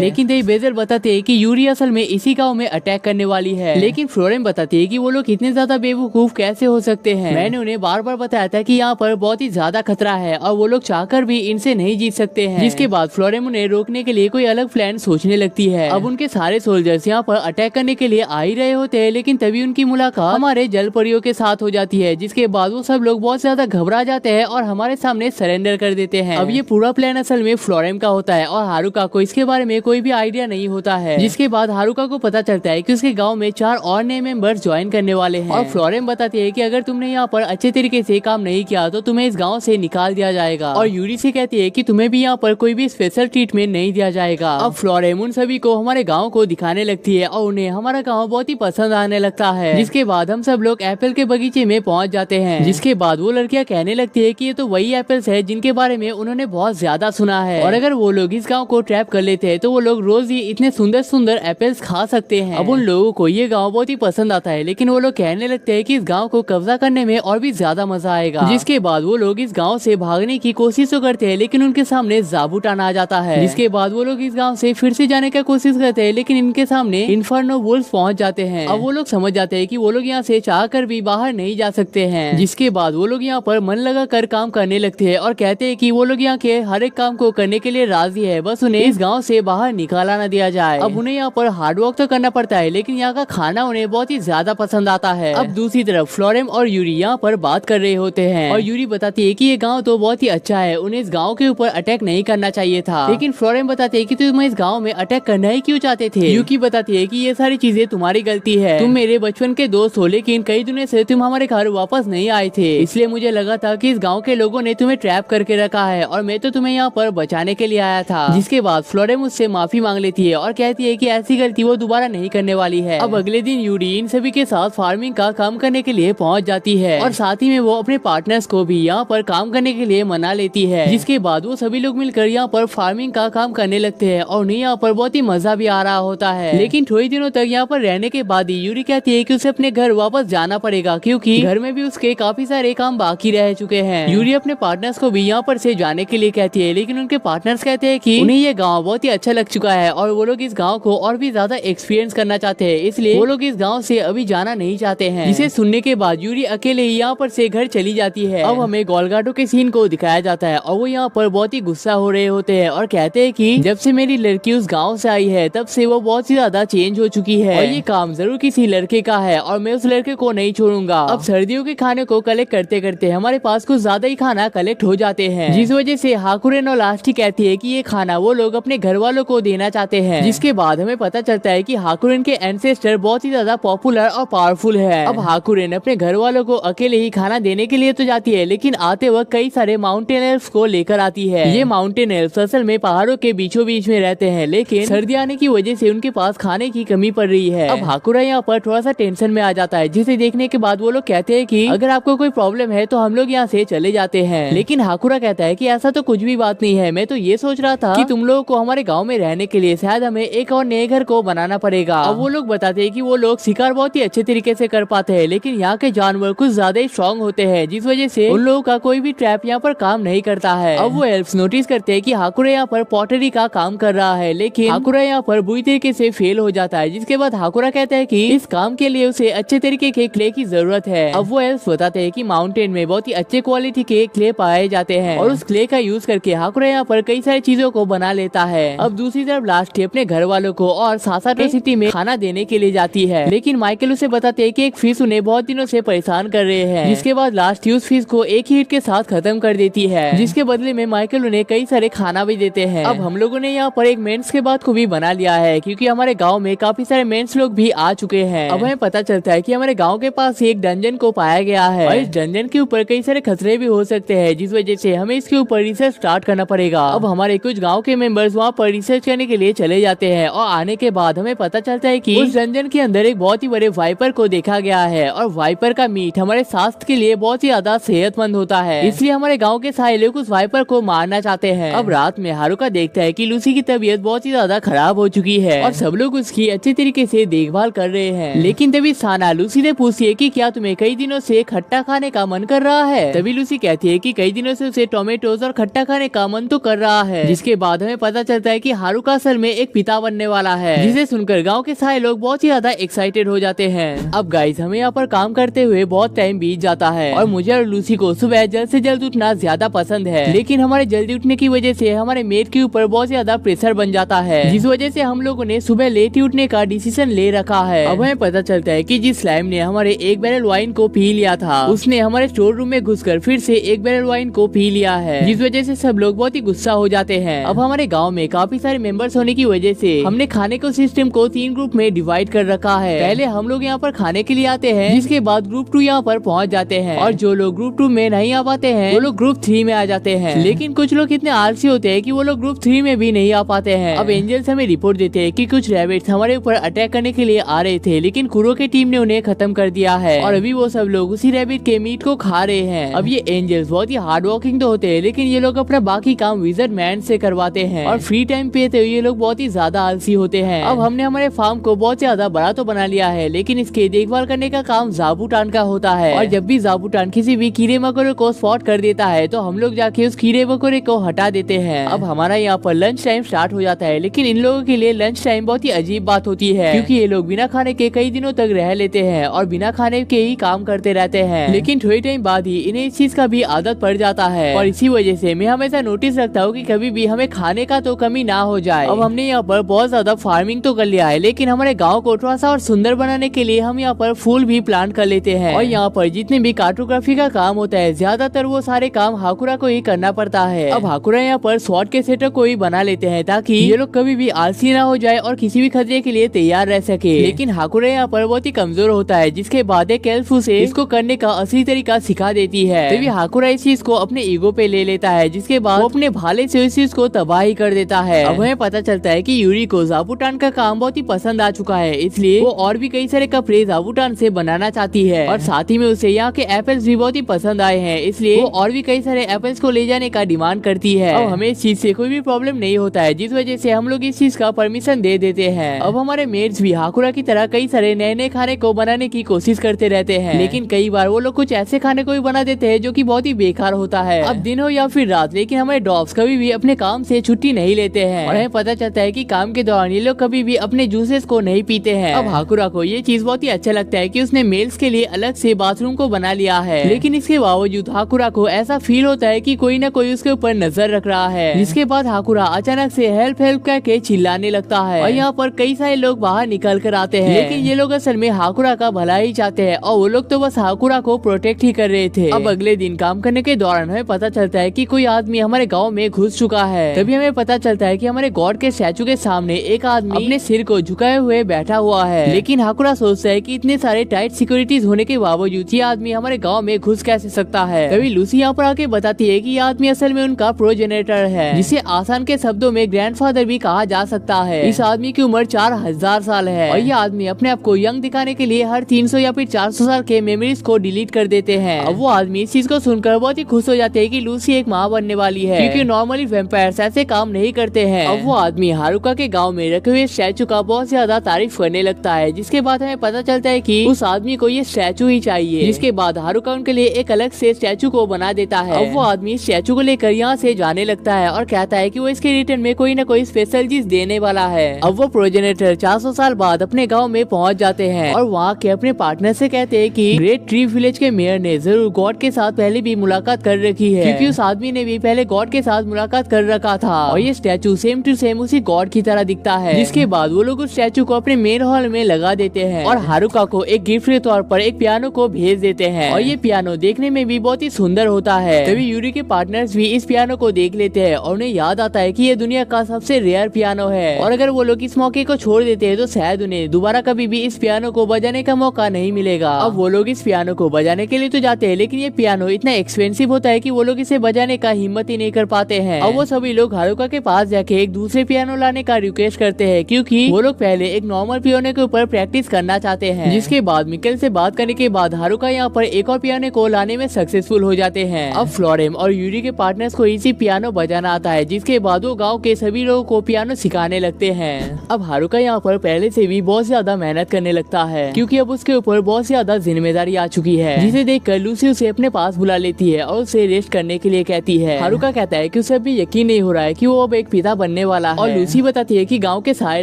लेकिन तभी बेजल बताते है कि यूरी असल में इसी गाँव में अटैक करने वाली है, लेकिन फ्लोरेम बताती है कि वो लोग इतने ज्यादा बेवकूफ कैसे हो सकते हैं। मैंने उन्हें बार बार बताया था कि यहाँ पर बहुत ही ज्यादा खतरा है और वो लोग चाहकर भी इनसे नहीं जीत सकते हैं। जिसके बाद फ्लोरेम उन्हें रोकने के लिए कोई अलग प्लान सोचने लगती है। अब उनके सारे सोल्जर्स यहाँ पर अटैक करने के लिए आ ही रहे होते हैं, लेकिन तभी उनकी मुलाकात हमारे जलपरियों के साथ हो जाती है, जिसके बाद वो सब लोग बहुत ज्यादा घबरा जाते हैं और हमारे सामने सरेंडर कर देते हैं। अब ये पूरा प्लान असल में फ्लोरेम का होता है और हारुका को इसके बारे में कोई भी आइडिया नहीं होता है। जिसके बाद हारुका को पता चलता है कि उसके गाँव में 4 और नए मेंबर्स ज्वाइन करने वाले हैं और फ्लोरेम बताती है कि अगर तुमने यहाँ पर अच्छे तरीके से काम नहीं किया तो तुम्हें इस गांव से निकाल दिया जाएगा और यूरी से कहती है कि तुम्हें भी यहाँ पर कोई भी स्पेशल ट्रीटमेंट नहीं दिया जाएगा। अब फ्लोरेम उन सभी को हमारे गांव को दिखाने लगती है और उन्हें हमारा गांव बहुत ही पसंद आने लगता है। जिसके बाद हम सब लोग एप्पल के बगीचे में पहुंच जाते हैं। जिसके बाद वो लड़कियां कहने लगती है कि ये तो वही एप्पल्स है जिनके बारे में उन्होंने बहुत ज्यादा सुना है और अगर वो लोग इस गाँव को ट्रैप कर लेते हैं तो वो लोग रोज ही इतने सुंदर सुंदर एप्पल्स खा सकते हैं। अब उन लोगों को ये गाँव बहुत ही पसंद आता है, लेकिन वो लोग कहने लगते हैं कि इस गाँव को कब्जा करने में और भी ज्यादा मजा आएगा। जिसके बाद वो लोग इस गांव से भागने की कोशिश तो करते हैं, लेकिन उनके सामने ज़ाबूटान आ जाता है। जिसके बाद वो लोग इस गांव से फिर से जाने का कोशिश करते हैं, लेकिन इनके सामने इन्फर्नो वुल्फ पहुंच जाते हैं। अब वो लोग समझ जाते हैं कि वो लोग यहाँ से चाहकर भी बाहर नहीं जा सकते हैं। जिसके बाद वो लोग यहाँ पर मन लगा कर काम करने लगते हैं और कहते हैं कि वो लोग यहाँ के हर एक काम को करने के लिए राजी है, बस उन्हें इस गाँव से बाहर निकाला न दिया जाए। अब उन्हें यहाँ पर हार्डवर्क तो करना पड़ता है, लेकिन यहाँ का खाना उन्हें बहुत ही ज्यादा पसंद आता है। अब दूसरी तरफ फ्लोरेम और यूरी यहाँ पर बात कर रहे होते हैं और यूरी बताती है कि ये गांव तो बहुत ही अच्छा है, उन्हें इस गांव के ऊपर अटैक नहीं करना चाहिए था। लेकिन फ्लोरेम बताती है कि तुम इस गांव में अटैक करना ही क्यों चाहते थे। यूकी बताती है कि ये सारी चीजें तुम्हारी गलती है, तुम मेरे बचपन के दोस्त हो, लेकिन कई दिनों से तुम हमारे घर वापस नहीं आए थे, इसलिए मुझे लगा था कि इस गाँव के लोगों ने तुम्हें ट्रैप करके रखा है और मैं तो तुम्हें यहाँ पर बचाने के लिए आया था। जिसके बाद फ्लोरेम उससे माफी मांग लेती है और कहती है कि ऐसी गलती वो दोबारा नहीं करने वाली है। अब अगले दिन यूरी इन सभी के साथ फार्मिंग का काम करने के लिए पहुँच जाती है और साथ ही में वो अपने पार्टनर्स को भी यहाँ पर काम करने के लिए मना लेती है। जिसके बाद वो सभी लोग मिलकर यहाँ पर फार्मिंग का काम करने लगते हैं और उन्हें यहाँ पर बहुत ही मजा भी आ रहा होता है। लेकिन थोड़ी दिनों तक यहाँ पर रहने के बाद ही यूरी कहती है कि उसे अपने घर वापस जाना पड़ेगा, क्योंकि घर में भी उसके काफी सारे काम बाकी रह चुके हैं। यूरी अपने पार्टनर्स को भी यहाँ पर से जाने के लिए कहती है, लेकिन उनके पार्टनर्स कहते हैं कि उन्हें ये गाँव बहुत ही अच्छा लग चुका है और वो लोग इस गाँव को और भी ज्यादा एक्सपीरियंस करना चाहते हैं, इसलिए वो लोग इस गाँव से अभी जाना नहीं चाहते हैं। जिसे सुनने के बाद यूरी अकेले ही यहाँ पर से घर चली जाती है। अब हमें गोलगाडो के सीन को दिखाया जाता है और वो यहाँ पर बहुत ही गुस्सा हो रहे होते हैं और कहते हैं कि जब से मेरी लड़की उस गांव से आई है तब से वो बहुत ही ज्यादा चेंज हो चुकी है और ये काम जरूर किसी लड़के का है और मैं उस लड़के को नहीं छोड़ूंगा। अब सर्दियों के खाने को कलेक्ट करते करते हमारे पास कुछ ज्यादा ही खाना कलेक्ट हो जाते हैं, जिस वजह से हाकुरेन और लास्टी कहती है कि ये खाना वो लोग अपने घर वालों को देना चाहते हैं। जिसके बाद हमें पता चलता है कि हाकुरेन के एंसेस्टर बहुत ही ज्यादा पॉपुलर और पावरफुल है। अब हाकुरेन अपने घर वालों को अकेले ही खाना देने के लिए तो जाती है, लेकिन आते वक्त कई सारे माउंटेन एल्फ्स को लेकर आती है। ये माउंटेन एल्फ्स असल में पहाड़ों के बीचों बीच में रहते हैं, लेकिन सर्दी आने की वजह से उनके पास खाने की कमी पड़ रही है। अब हाकुरा यहाँ पर थोड़ा सा टेंशन में आ जाता है, जिसे देखने के बाद वो लोग कहते हैं कि अगर आपको कोई प्रॉब्लम है तो हम लोग यहाँ से चले जाते हैं। लेकिन हाकुरा कहता है कि ऐसा तो कुछ भी बात नहीं है, मैं तो ये सोच रहा था कि तुम लोगों को हमारे गाँव में रहने के लिए शायद हमें एक और नए घर को बनाना पड़ेगा। अब वो लोग बताते हैं कि वो लोग शिकार बहुत ही अच्छे तरीके से कर पाते हैं, लेकिन यहाँ के जानवर कुछ ज्यादा ही स्ट्रॉन्ग होते हैं, जिस वजह से उन लोगों का कोई भी ट्रैप यहाँ पर काम नहीं करता है। अब वो एल्फ्स नोटिस करते हैं कि हाकुरा यहाँ पर पॉटरी का काम कर रहा है, लेकिन हाकुरा यहाँ पर बुरी तरीके से फेल हो जाता है, जिसके बाद हाकुरा कहता है कि इस काम के लिए उसे अच्छे तरीके के क्ले की जरूरत है। अब वो एल्फ्स बताते हैं कि माउंटेन में बहुत ही अच्छे क्वालिटी के क्ले पाए जाते हैं और उस क्ले का यूज करके हाकुरा यहाँ पर कई सारी चीजों को बना लेता है। अब दूसरी तरफ लास्ट अपने घर वालों को और सासाटो सिटी में खाना देने के लिए जाती है, लेकिन माइकल उसे बताते हैं कि एक फिश उन्हें बहुत दिनों से परेशान कर रहे हैं, जिसके बाद लास्ट उस फिश को एक ही हिट के साथ खत्म कर देती है, जिसके बदले में माइकल उन्हें कई सारे खाना भी देते हैं। अब हम लोगों ने यहाँ पर एक मेंस के बात को भी बना लिया है, क्योंकि हमारे गाँव में काफी सारे मेंस लोग भी आ चुके हैं। अब हमें पता चलता है कि हमारे गाँव के पास एक डंजन को पाया गया है और इस डंजन के ऊपर कई सारे खतरे भी हो सकते हैं, जिस वजह से हमें इसके ऊपर रिसर्च स्टार्ट करना पड़ेगा। अब हमारे कुछ गाँव के मेंबर्स वहाँ पर रिसर्च करने के लिए चले जाते हैं और आने के बाद हमें पता चलता है कि उस डंजन के अंदर एक बहुत ही बड़े वाइपर को देखा गया है और वाइपर का मीट हमारे स्वास्थ्य के लिए बहुत ही ज्यादा सेहतमंद होता है, इसलिए हमारे गांव के सारे लोग उस वाइपर को मारना चाहते हैं। अब रात में हारुका देखता है कि लूसी की तबीयत बहुत ही ज्यादा खराब हो चुकी है और सब लोग उसकी अच्छे तरीके से देखभाल कर रहे हैं, लेकिन तभी साना लूसी से पूछती है कि क्या तुम्हें कई दिनों से खट्टा खाने का मन कर रहा है। तभी लूसी कहती है कि कई दिनों से उसे टोमेटोज और खट्टा खाने का मन तो कर रहा है, जिसके बाद हमें पता चलता है कि हारुका असल में एक पिता बनने वाला है, जिसे सुनकर गांव के सारे लोग बहुत ही ज्यादा एक्साइटेड हो जाते हैं। अब गाइस हमें यहाँ पर काम करते हुए बहुत टाइम बीत जाता है और मुझे और लूसी को सुबह जल्द से जल्द उठना ज्यादा पसंद है, लेकिन हमारे जल्दी उठने की वजह से हमारे मेट के ऊपर बहुत ज्यादा प्रेशर बन जाता है, जिस वजह से हम लोगों ने सुबह लेट ही उठने का डिसीजन ले रखा है। अब हमें पता चलता है कि जिस स्लाइम ने हमारे एक बैरल वाइन को पी लिया था, उसने हमारे स्टोर रूम में घुसकर फिर से एक बैरल वाइन को पी लिया है, जिस वजह से सब लोग बहुत ही गुस्सा हो जाते हैं। अब हमारे गाँव में काफी सारे मेंबर्स होने की वजह से हमने खाने को सिस्टम को 3 ग्रुप में डिवाइड कर रखा है। पहले हम लोग यहाँ पर खाने के लिए आते हैं, जिसके बाद ग्रुप 2 यहाँ पर पहुँच जाते हैं और जो लोग ग्रुप 2 में नहीं आ पाते हैं वो लोग ग्रुप 3 में आ जाते हैं, लेकिन कुछ लोग इतने आलसी होते हैं कि वो लोग ग्रुप 3 में भी नहीं आ पाते हैं। अब एंजल्स हमें रिपोर्ट देते हैं कि कुछ रैबिट्स हमारे ऊपर अटैक करने के लिए आ रहे थे, लेकिन कुरो की टीम ने उन्हें खत्म कर दिया है और अभी वो सब लोग उसी रैबिट के मीट को खा रहे हैं। अब ये एंजल्स बहुत ही हार्ड वर्किंग तो होते हैं, लेकिन ये लोग अपना बाकी काम विजर्ड मैन से करवाते हैं और फ्री टाइम पे तो ये लोग बहुत ही ज्यादा आलसी होते हैं। अब हमने हमारे फार्म को बहुत ज्यादा बड़ा तो बना लिया है, लेकिन इसके देखभाल करने का काम जाबूटान का होता है और जब भी जाबूटान किसी भी कीड़े मकोड़े को स्पॉट कर देता है तो हम लोग जाके उस कीड़े मकोड़े को हटा देते हैं। अब हमारा यहाँ पर लंच टाइम स्टार्ट हो जाता है, लेकिन इन लोगों के लिए लंच टाइम बहुत ही अजीब बात होती है, क्योंकि ये लोग बिना खाने के कई दिनों तक रह लेते हैं और बिना खाने के ही काम करते रहते हैं, लेकिन थोड़ी टाइम बाद ही इन्हें इस चीज का भी आदत पड़ जाता है और इसी वजह से मैं हमेशा नोटिस रखता हूँ कि कभी भी हमें खाने का तो कमी ना हो जाए। अब हमने यहाँ पर बहुत ज्यादा फार्मिंग तो कर लिया है, लेकिन हमारे गाँव को थोड़ा सा और सुंदर बनाने के लिए हम यहाँ पर फूल भी प्लांट कर लेते हैं और यहाँ पर जितने भी कार्टोग्राफी का काम होता है ज्यादातर वो सारे काम हाकुरा को ही करना पड़ता है। अब हाकुरा यहाँ पर स्वॉर्ड के सेटअप को ही बना लेते हैं ताकि ये लोग कभी भी आलसी ना हो जाए और किसी भी खतरे के लिए तैयार रह सके, लेकिन हाकुरा यहाँ पर बहुत ही कमजोर होता है, जिसके बाद एक एल्फ उसे इसको करने का असली तरीका सिखा देती है। तभी हाकुरा इस चीज को अपने ईगो पे ले लेता है, जिसके बाद वो अपने भाले से इस चीज को तबाही कर देता है। अब हमें पता चलता है कि यूरी को जाबूटान का काम बहुत ही पसंद आ चुका है, इसलिए वो और भी कई सारे कपड़े जाबूटान से बनाना चाहती है और साथ ही में उसे यहाँ के एप्पल्स भी बहुत ही पसंद आए हैं, इसलिए वो और भी कई सारे एप्पल्स को ले जाने का डिमांड करती है। अब हमें इस चीज से कोई भी प्रॉब्लम नहीं होता है, जिस वजह से हम लोग इस चीज का परमिशन दे देते हैं। अब हमारे मेट्स भी हाकुरा की तरह कई सारे नए नए खाने को बनाने की कोशिश करते रहते हैं, लेकिन कई बार वो लोग कुछ ऐसे खाने को भी बना देते हैं जो कि बहुत ही बेकार होता है। अब दिन हो या फिर रात, लेकिन हमारे डॉग्स कभी भी अपने काम से छुट्टी नहीं लेते हैं और हमें पता चलता है कि काम के दौरान ये लोग कभी भी अपने जूसेस को नहीं पीते हैं। अब हाकुरा को ये चीज बहुत ही अच्छा लगता है कि उसने मेल्स के लिए अलग से बाथरूम को बना लिया है, लेकिन इसके बावजूद हाकुरा को ऐसा फील होता है कि कोई न कोई उसके ऊपर नजर रख रहा है, जिसके बाद हाकुरा अचानक से हेल्प हेल्प करके चिल्लाने लगता है और यहाँ पर कई सारे लोग बाहर निकल कर आते हैं, लेकिन ये लोग असल में हाकुरा का भला ही चाहते हैं और वो लोग तो बस हाकुरा को प्रोटेक्ट ही कर रहे थे। अब अगले दिन काम करने के दौरान हमें पता चलता है कि कोई आदमी हमारे गाँव में घुस चुका है। तभी हमें पता चलता है कि हमारे गॉड के स्टैचू के सामने एक आदमी अपने सिर को झुकाए हुए बैठा हुआ है, लेकिन हाकुरा सोचता है कि इतने सारे टाइट सिक्योरिटीज होने के बावजूद ये आदमी हमारे गाँव में घुस कैसे सकता है। तभी लूसी यहाँ पर आके बताती है कि ये आदमी असल में उनका प्रोजेनेटर है, जिसे आसान के शब्दों में ग्रैंडफादर भी कहा जा सकता है। इस आदमी की उम्र 4000 साल है और ये आदमी अपने आप को यंग दिखाने के लिए हर 300 या फिर 400 साल के मेमोरीज को डिलीट कर देते हैं। अब वो आदमी इस चीज को सुनकर बहुत ही खुश हो हो जाते हैं कि लूसी एक माँ बनने वाली है, क्योंकि नॉर्मली वैम्पायर्स ऐसे काम नहीं करते हैं। अब वो आदमी हारुका के गांव में रखे हुए स्टैचू का बहुत ज्यादा तारीफ करने लगता है, जिसके बाद हमें पता चलता है कि उस आदमी को ये स्टैचू ही चाहिए। जिसके बाद हारुका उनके लिए एक अलग से स्टैचू को बना देता है। अब वो आदमी स्टैचू को लेकर यहाँ से जाने लगता है और कहता है कि वो इसके रिटर्न में कोई न कोई स्पेशल चीज देने वाला है। अब वो प्रोजेनेटर 400 साल बाद अपने गाँव में पहुँच जाते हैं और वहाँ के अपने पार्टनर से कहते हैं कि ग्रेट ट्री विलेज के मेयर ने जरूर गॉड के साथ पहले भी मुलाकात कर रखी है, क्योंकि उस आदमी ने भी पहले गॉड के साथ मुलाकात कर रखा था और ये स्टैचू सेम टू सेम उसी गॉड की तरह दिखता है। जिसके बाद वो लोग उस स्टैचू को अपने मेन हॉल में लगा देते हैं और हारुका को एक गिफ्ट के तौर पर एक पियानो को भेज देते हैं और ये पियानो देखने में भी बहुत ही सुंदर होता है। तभी यूरी के पार्टनर्स भी इस पियानो को देख लेते हैं और उन्हें याद आता है कि ये दुनिया का सबसे रेयर पियानो है और अगर वो लोग इस मौके को छोड़ देते हैं तो शायद उन्हें दोबारा कभी भी इस पियानो को बजाने का मौका नहीं मिलेगा। अब वो लोग इस पियानो को बजाने के लिए तो जाते हैं, लेकिन ये पियानो इतना एक्सपेंसिव होता है कि वो लोग इसे बजाने का हिम्मत ही नहीं कर पाते हैं। अब वो सभी लोग हारुका के पास जाके एक दूसरे पियानो लाने का रिक्वेस्ट करते हैं, क्योंकि वो लोग पहले एक नॉर्मल पियानो के ऊपर प्रैक्टिस करना चाहते हैं। जिसके बाद मिकेल से बात करने के बाद हारुका यहाँ पर एक और पियानो को लाने में सक्सेसफुल हो जाते हैं। अब फ्लोरेम और यूरी के पार्टनर्स को इसी पियानो बजाना आता है, जिसके बाद वो गाँव के सभी लोगों को पियानो सिखाने लगते हैं। अब हारुका यहाँ पर पहले से भी बहुत ज्यादा मेहनत करने लगता है, क्योंकि अब उसके ऊपर बहुत ज्यादा जिम्मेदारी आ चुकी है, जिसे देखकर लूसी उसे अपने पास बुला लेती है और उसे रेस्ट करने के लिए कहती है। हारुका कहता है कि उसे अभी यकीन नहीं हो रहा है कि वो अब एक पिता बनने वाला है और लूसी बताती है कि गांव के सारे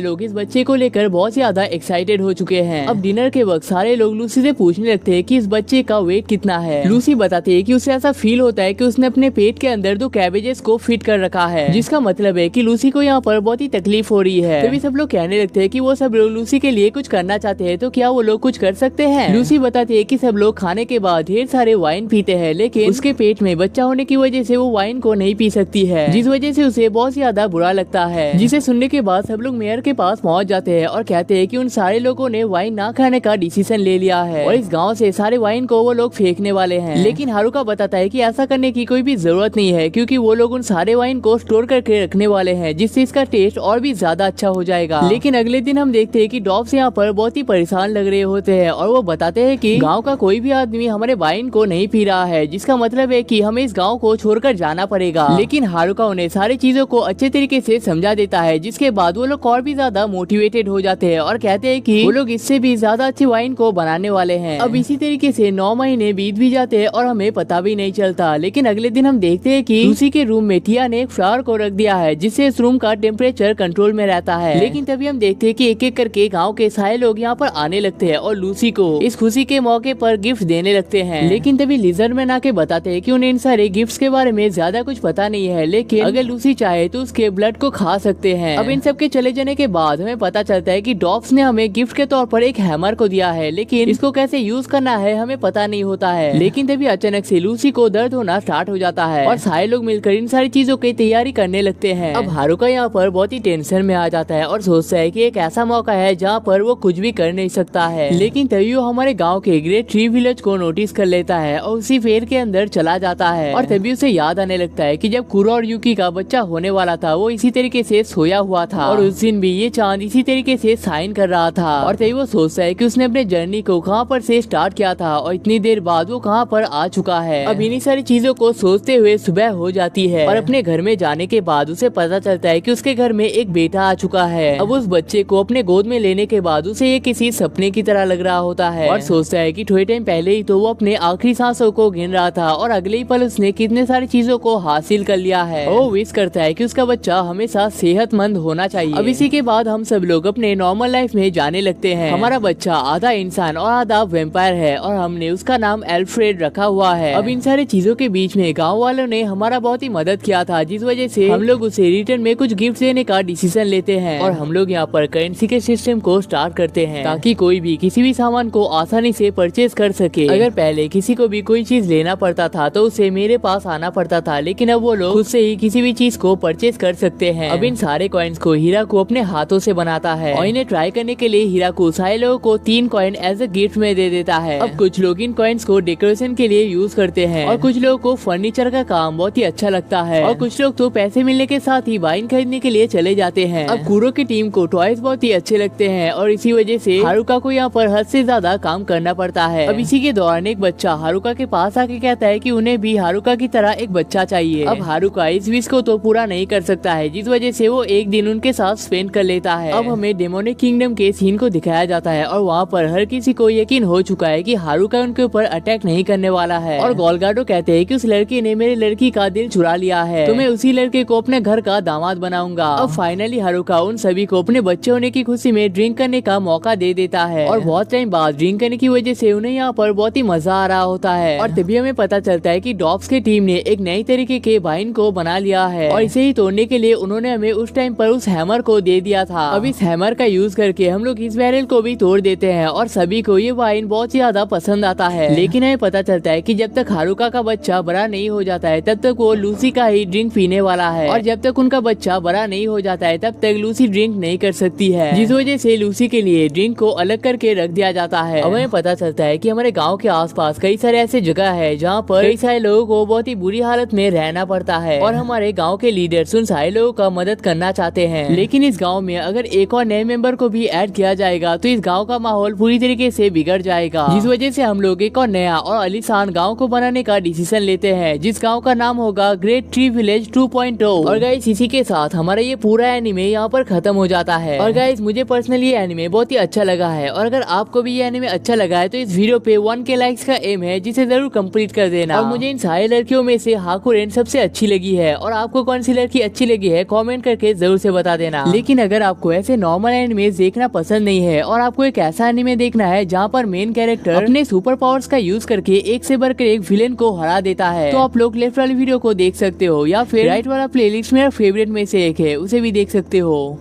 लोग इस बच्चे को लेकर बहुत ज्यादा एक्साइटेड हो चुके हैं। अब डिनर के वक्त सारे लोग लूसी से पूछने लगते हैं कि इस बच्चे का वेट कितना है। लूसी बताती है कि उसे ऐसा फील होता है कि उसने अपने पेट के अंदर 2 कैबेजेस को फिट कर रखा है, जिसका मतलब है कि लूसी को यहाँ पर बहुत ही तकलीफ हो रही है। तभी सब लोग कहने लगते हैं कि वो सब लोग लूसी के लिए कुछ करना चाहते हैं, तो क्या वो लोग कुछ कर सकते हैं। लूसी बताती है कि सब लोग खाने के बाद ढेर सारे वाइन पीते हैं, लेकिन उसके पेट में बच्चा होने की वजह से वो वाइन को नहीं पी सकती है, जिस वजह से उसे बहुत ज्यादा बुरा लगता है। जिसे सुनने के बाद सब लोग मेयर के पास पहुंच जाते हैं और कहते हैं कि उन सारे लोगों ने वाइन ना खाने का डिसीजन ले लिया है और इस गांव से सारे वाइन को वो लोग फेंकने वाले हैं। लेकिन हारुका बताता है कि ऐसा करने की कोई भी जरूरत नहीं है, क्योंकि वो लोग उन सारे वाइन को स्टोर करके रखने वाले हैं, जिससे इसका टेस्ट और भी ज्यादा अच्छा हो जाएगा। लेकिन अगले दिन हम देखते हैं कि डॉब्स यहाँ पर बहुत ही परेशान लग रहे होते हैं और वो बताते हैं कि गांव का कोई भी आदमी हमारे वाइन को नहीं पी रहा है, जिसका मतलब है कि हमें इस गांव को छोड़कर जाना पड़ेगा। लेकिन हारुका उन्हें सारी चीजों को अच्छे तरीके से समझा देता है, जिसके बाद वो लोग और भी ज्यादा मोटिवेटेड हो जाते हैं और कहते हैं कि वो लोग इससे भी ज्यादा अच्छी वाइन को बनाने वाले हैं। अब इसी तरीके से 9 महीने बीत भी जाते हैं और हमें पता भी नहीं चलता। लेकिन अगले दिन हम देखते हैं कि लूसी के रूम में टिया ने एक फ्लावर को रख दिया है, जिससे इस रूम का टेम्परेचर कंट्रोल में रहता है। लेकिन तभी हम देखते हैं कि एक एक करके गाँव के सारे लोग यहाँ पर आने लगते हैं और लूसी को इस खुशी के मौके पर गिफ्ट देने लगते हैं। लेकिन तभी लिजर्ड मैन आके बताते हैं कि उन्हें इन सारे गिफ्ट्स के बारे में ज्यादा कुछ पता नहीं है, लेकिन अगर लूसी चाहे तो उसके ब्लड को खा सकते हैं। अब इन सब के चले जाने के बाद हमें पता चलता है कि डॉब्स ने हमें गिफ्ट के तौर पर एक हैमर को दिया है, लेकिन इसको कैसे यूज करना है हमें पता नहीं होता है। लेकिन तभी अचानक से लूसी को दर्द होना स्टार्ट हो जाता है और सारे लोग मिलकर इन सारी चीजों की तैयारी करने लगते हैं। अब हारुका यहाँ पर बहुत ही टेंशन में आ जाता है और सोचता है कि एक ऐसा मौका है जहाँ पर वो कुछ भी कर नहीं सकता है। लेकिन तभी वो हमारे गाँव के ग्रेट ट्री विलेज को नोटिस कर लेता है और उसी फेयर के अंदर चला जाता है और तभी उसे याद आने लगता है कि जब कुरो और युकी का बच्चा होने वाला था वो इसी तरीके से सोया हुआ था और उस दिन भी ये चांद इसी तरीके से साइन कर रहा था। और तभी वो सोचता है कि उसने अपने जर्नी को कहाँ पर से स्टार्ट किया था और इतनी देर बाद वो कहाँ पर आ चुका है। अब इन्हीं सारी चीजों को सोचते हुए सुबह हो जाती है और अपने घर में जाने के बाद उसे पता चलता है कि उसके घर में एक बेटा आ चुका है। अब उस बच्चे को अपने गोद में लेने के बाद उसे ये किसी सपने की तरह लग रहा होता है और सोचता है कि थोड़े टाइम पहले ही तो वो अपने आखिरी सांसों को गिन रहा था और अगले ही पल उसने कितने सारी चीजों को हासिल कर लिया है। वो विश करता है कि उसका बच्चा हमेशा सेहतमंद होना चाहिए। अब इसी के बाद हम सब लोग अपने नॉर्मल लाइफ में जाने लगते हैं। हमारा बच्चा आधा इंसान और आधा वेम्पायर है और हमने उसका नाम एल्फ्रेड रखा हुआ है। अब इन सारी चीजों के बीच में गाँव वालों ने हमारा बहुत ही मदद किया था, जिस वजह से हम लोग उसे रिटर्न में कुछ गिफ्ट देने का डिसीजन लेते हैं और हम लोग यहाँ पर करेंसी के सिस्टम को स्टार्ट करते हैं ताकि कोई भी किसी भी सामान को आसानी से परचेज कर सके। अगर पहले किसी को भी कोई चीज लेना पड़ता था तो उसे मेरे पास आना पड़ता था, लेकिन अब वो लोग खुद से ही किसी भी चीज को परचेज कर सकते हैं। अब इन सारे कॉइन्स को हीराकू अपने हाथों से बनाता है और इन्हें ट्राई करने के लिए हीराकू सारे लोगों को 3 कॉइन एज अ गिफ्ट में दे देता है। अब कुछ लोग इन कॉइन्स को डेकोरेशन के लिए यूज करते हैं और कुछ लोगों को फर्नीचर का काम बहुत ही अच्छा लगता है और कुछ लोग तो पैसे मिलने के साथ ही वाइन खरीदने के लिए चले जाते हैं। अब कुरो की टीम को टॉयज बहुत ही अच्छे लगते हैं और इसी वजह से हारुका को यहाँ पर हद से ज्यादा काम करना पड़ता है। अब इसी के दौरान एक बच्चा हारुका के पास आके कहता है कि उन्हें भी हारुका की तरह एक बच्चा चाहिए। अब हारुका इस विश को तो पूरा नहीं कर सकता है, जिस वजह से वो एक दिन उनके साथ स्पेंड कर लेता है। अब हमें डेमोनिक किंगडम के सीन को दिखाया जाता है और वहाँ पर हर किसी को यकीन हो चुका है कि हारुका उनके ऊपर अटैक नहीं करने वाला है। और गोलगाडो कहते हैं कि उस लड़की ने मेरी लड़की का दिल चुरा लिया है, तो मैं उसी लड़के को अपने घर का दामाद बनाऊंगा। अब फाइनली हारुका उन सभी को अपने बच्चे होने की खुशी में ड्रिंक करने का मौका दे देता है और बहुत टाइम बाद ड्रिंक करने की वजह से उन्हें यहाँ पर बहुत ही मजा आ रहा होता है। और तभी हमें पता चलता है कि डॉप्स की टीम ने एक नई तरीके के वाइन को बना लिया है और इसे ही तोड़ने के लिए उन्होंने हमें उस टाइम पर उस हैमर को दे दिया था। अब इस हैमर का यूज करके हम लोग इस बैरल को भी तोड़ देते हैं और सभी को ये वाइन बहुत ज्यादा पसंद आता है। लेकिन हमें पता चलता है कि जब तक हारुका का बच्चा बड़ा नहीं हो जाता है तब तक वो लूसी का ही ड्रिंक पीने वाला है और जब तक उनका बच्चा बड़ा नहीं हो जाता है तब तक लूसी ड्रिंक नहीं कर सकती है, जिस वजह से लूसी के लिए ड्रिंक को अलग करके रख दिया जाता है। अब हमें पता चलता है कि हमारे गांव के आसपास कई सारे ऐसे जगह है जहाँ पर कई सारे लोगों को बहुत ही बुरी हालत में रहना पड़ता है और हमारे गाँव के लीडर उन सारे लोगों का मदद करना चाहते हैं। लेकिन इस गाँव में अगर एक और नए मेंबर को भी ऐड किया जाएगा तो इस गाँव का माहौल पूरी तरीके से बिगड़ जाएगा, जिस वजह से हम लोग एक और नया और आलीशान गाँव को बनाने का डिसीजन लेते हैं, जिस गाँव का नाम होगा ग्रेट ट्री विलेज 2.0। और गाइस इसी के साथ हमारा ये पूरा एनिमे यहाँ पर खत्म हो जाता है। और गाइस मुझे पर्सनली ये एनिमे बहुत ही अच्छा लगा है और अगर आपको भी ये एनिमे अच्छा लगा है तो इस वीडियो पे 1K लाइक्स का एम है, जिसे जरूर कंप्लीट कर देना। और मुझे इन सारी लड़कियों में से हाकुरेन सबसे अच्छी लगी है और आपको कौन सी लड़की अच्छी लगी है कमेंट करके जरूर से बता देना। लेकिन अगर आपको ऐसे नॉर्मल एनिमे देखना पसंद नहीं है और आपको एक ऐसा एनिमे देखना है जहाँ पर मेन कैरेक्टर अपने सुपर पावर्स का यूज करके एक से बढ़कर एक विलेन को हरा देता है, तो आप लोग लेफ्ट वाली वीडियो को देख सकते हो या फिर राइट वाला प्लेलिस्ट मेरा फेवरेट में से एक है, उसे भी देख सकते हो।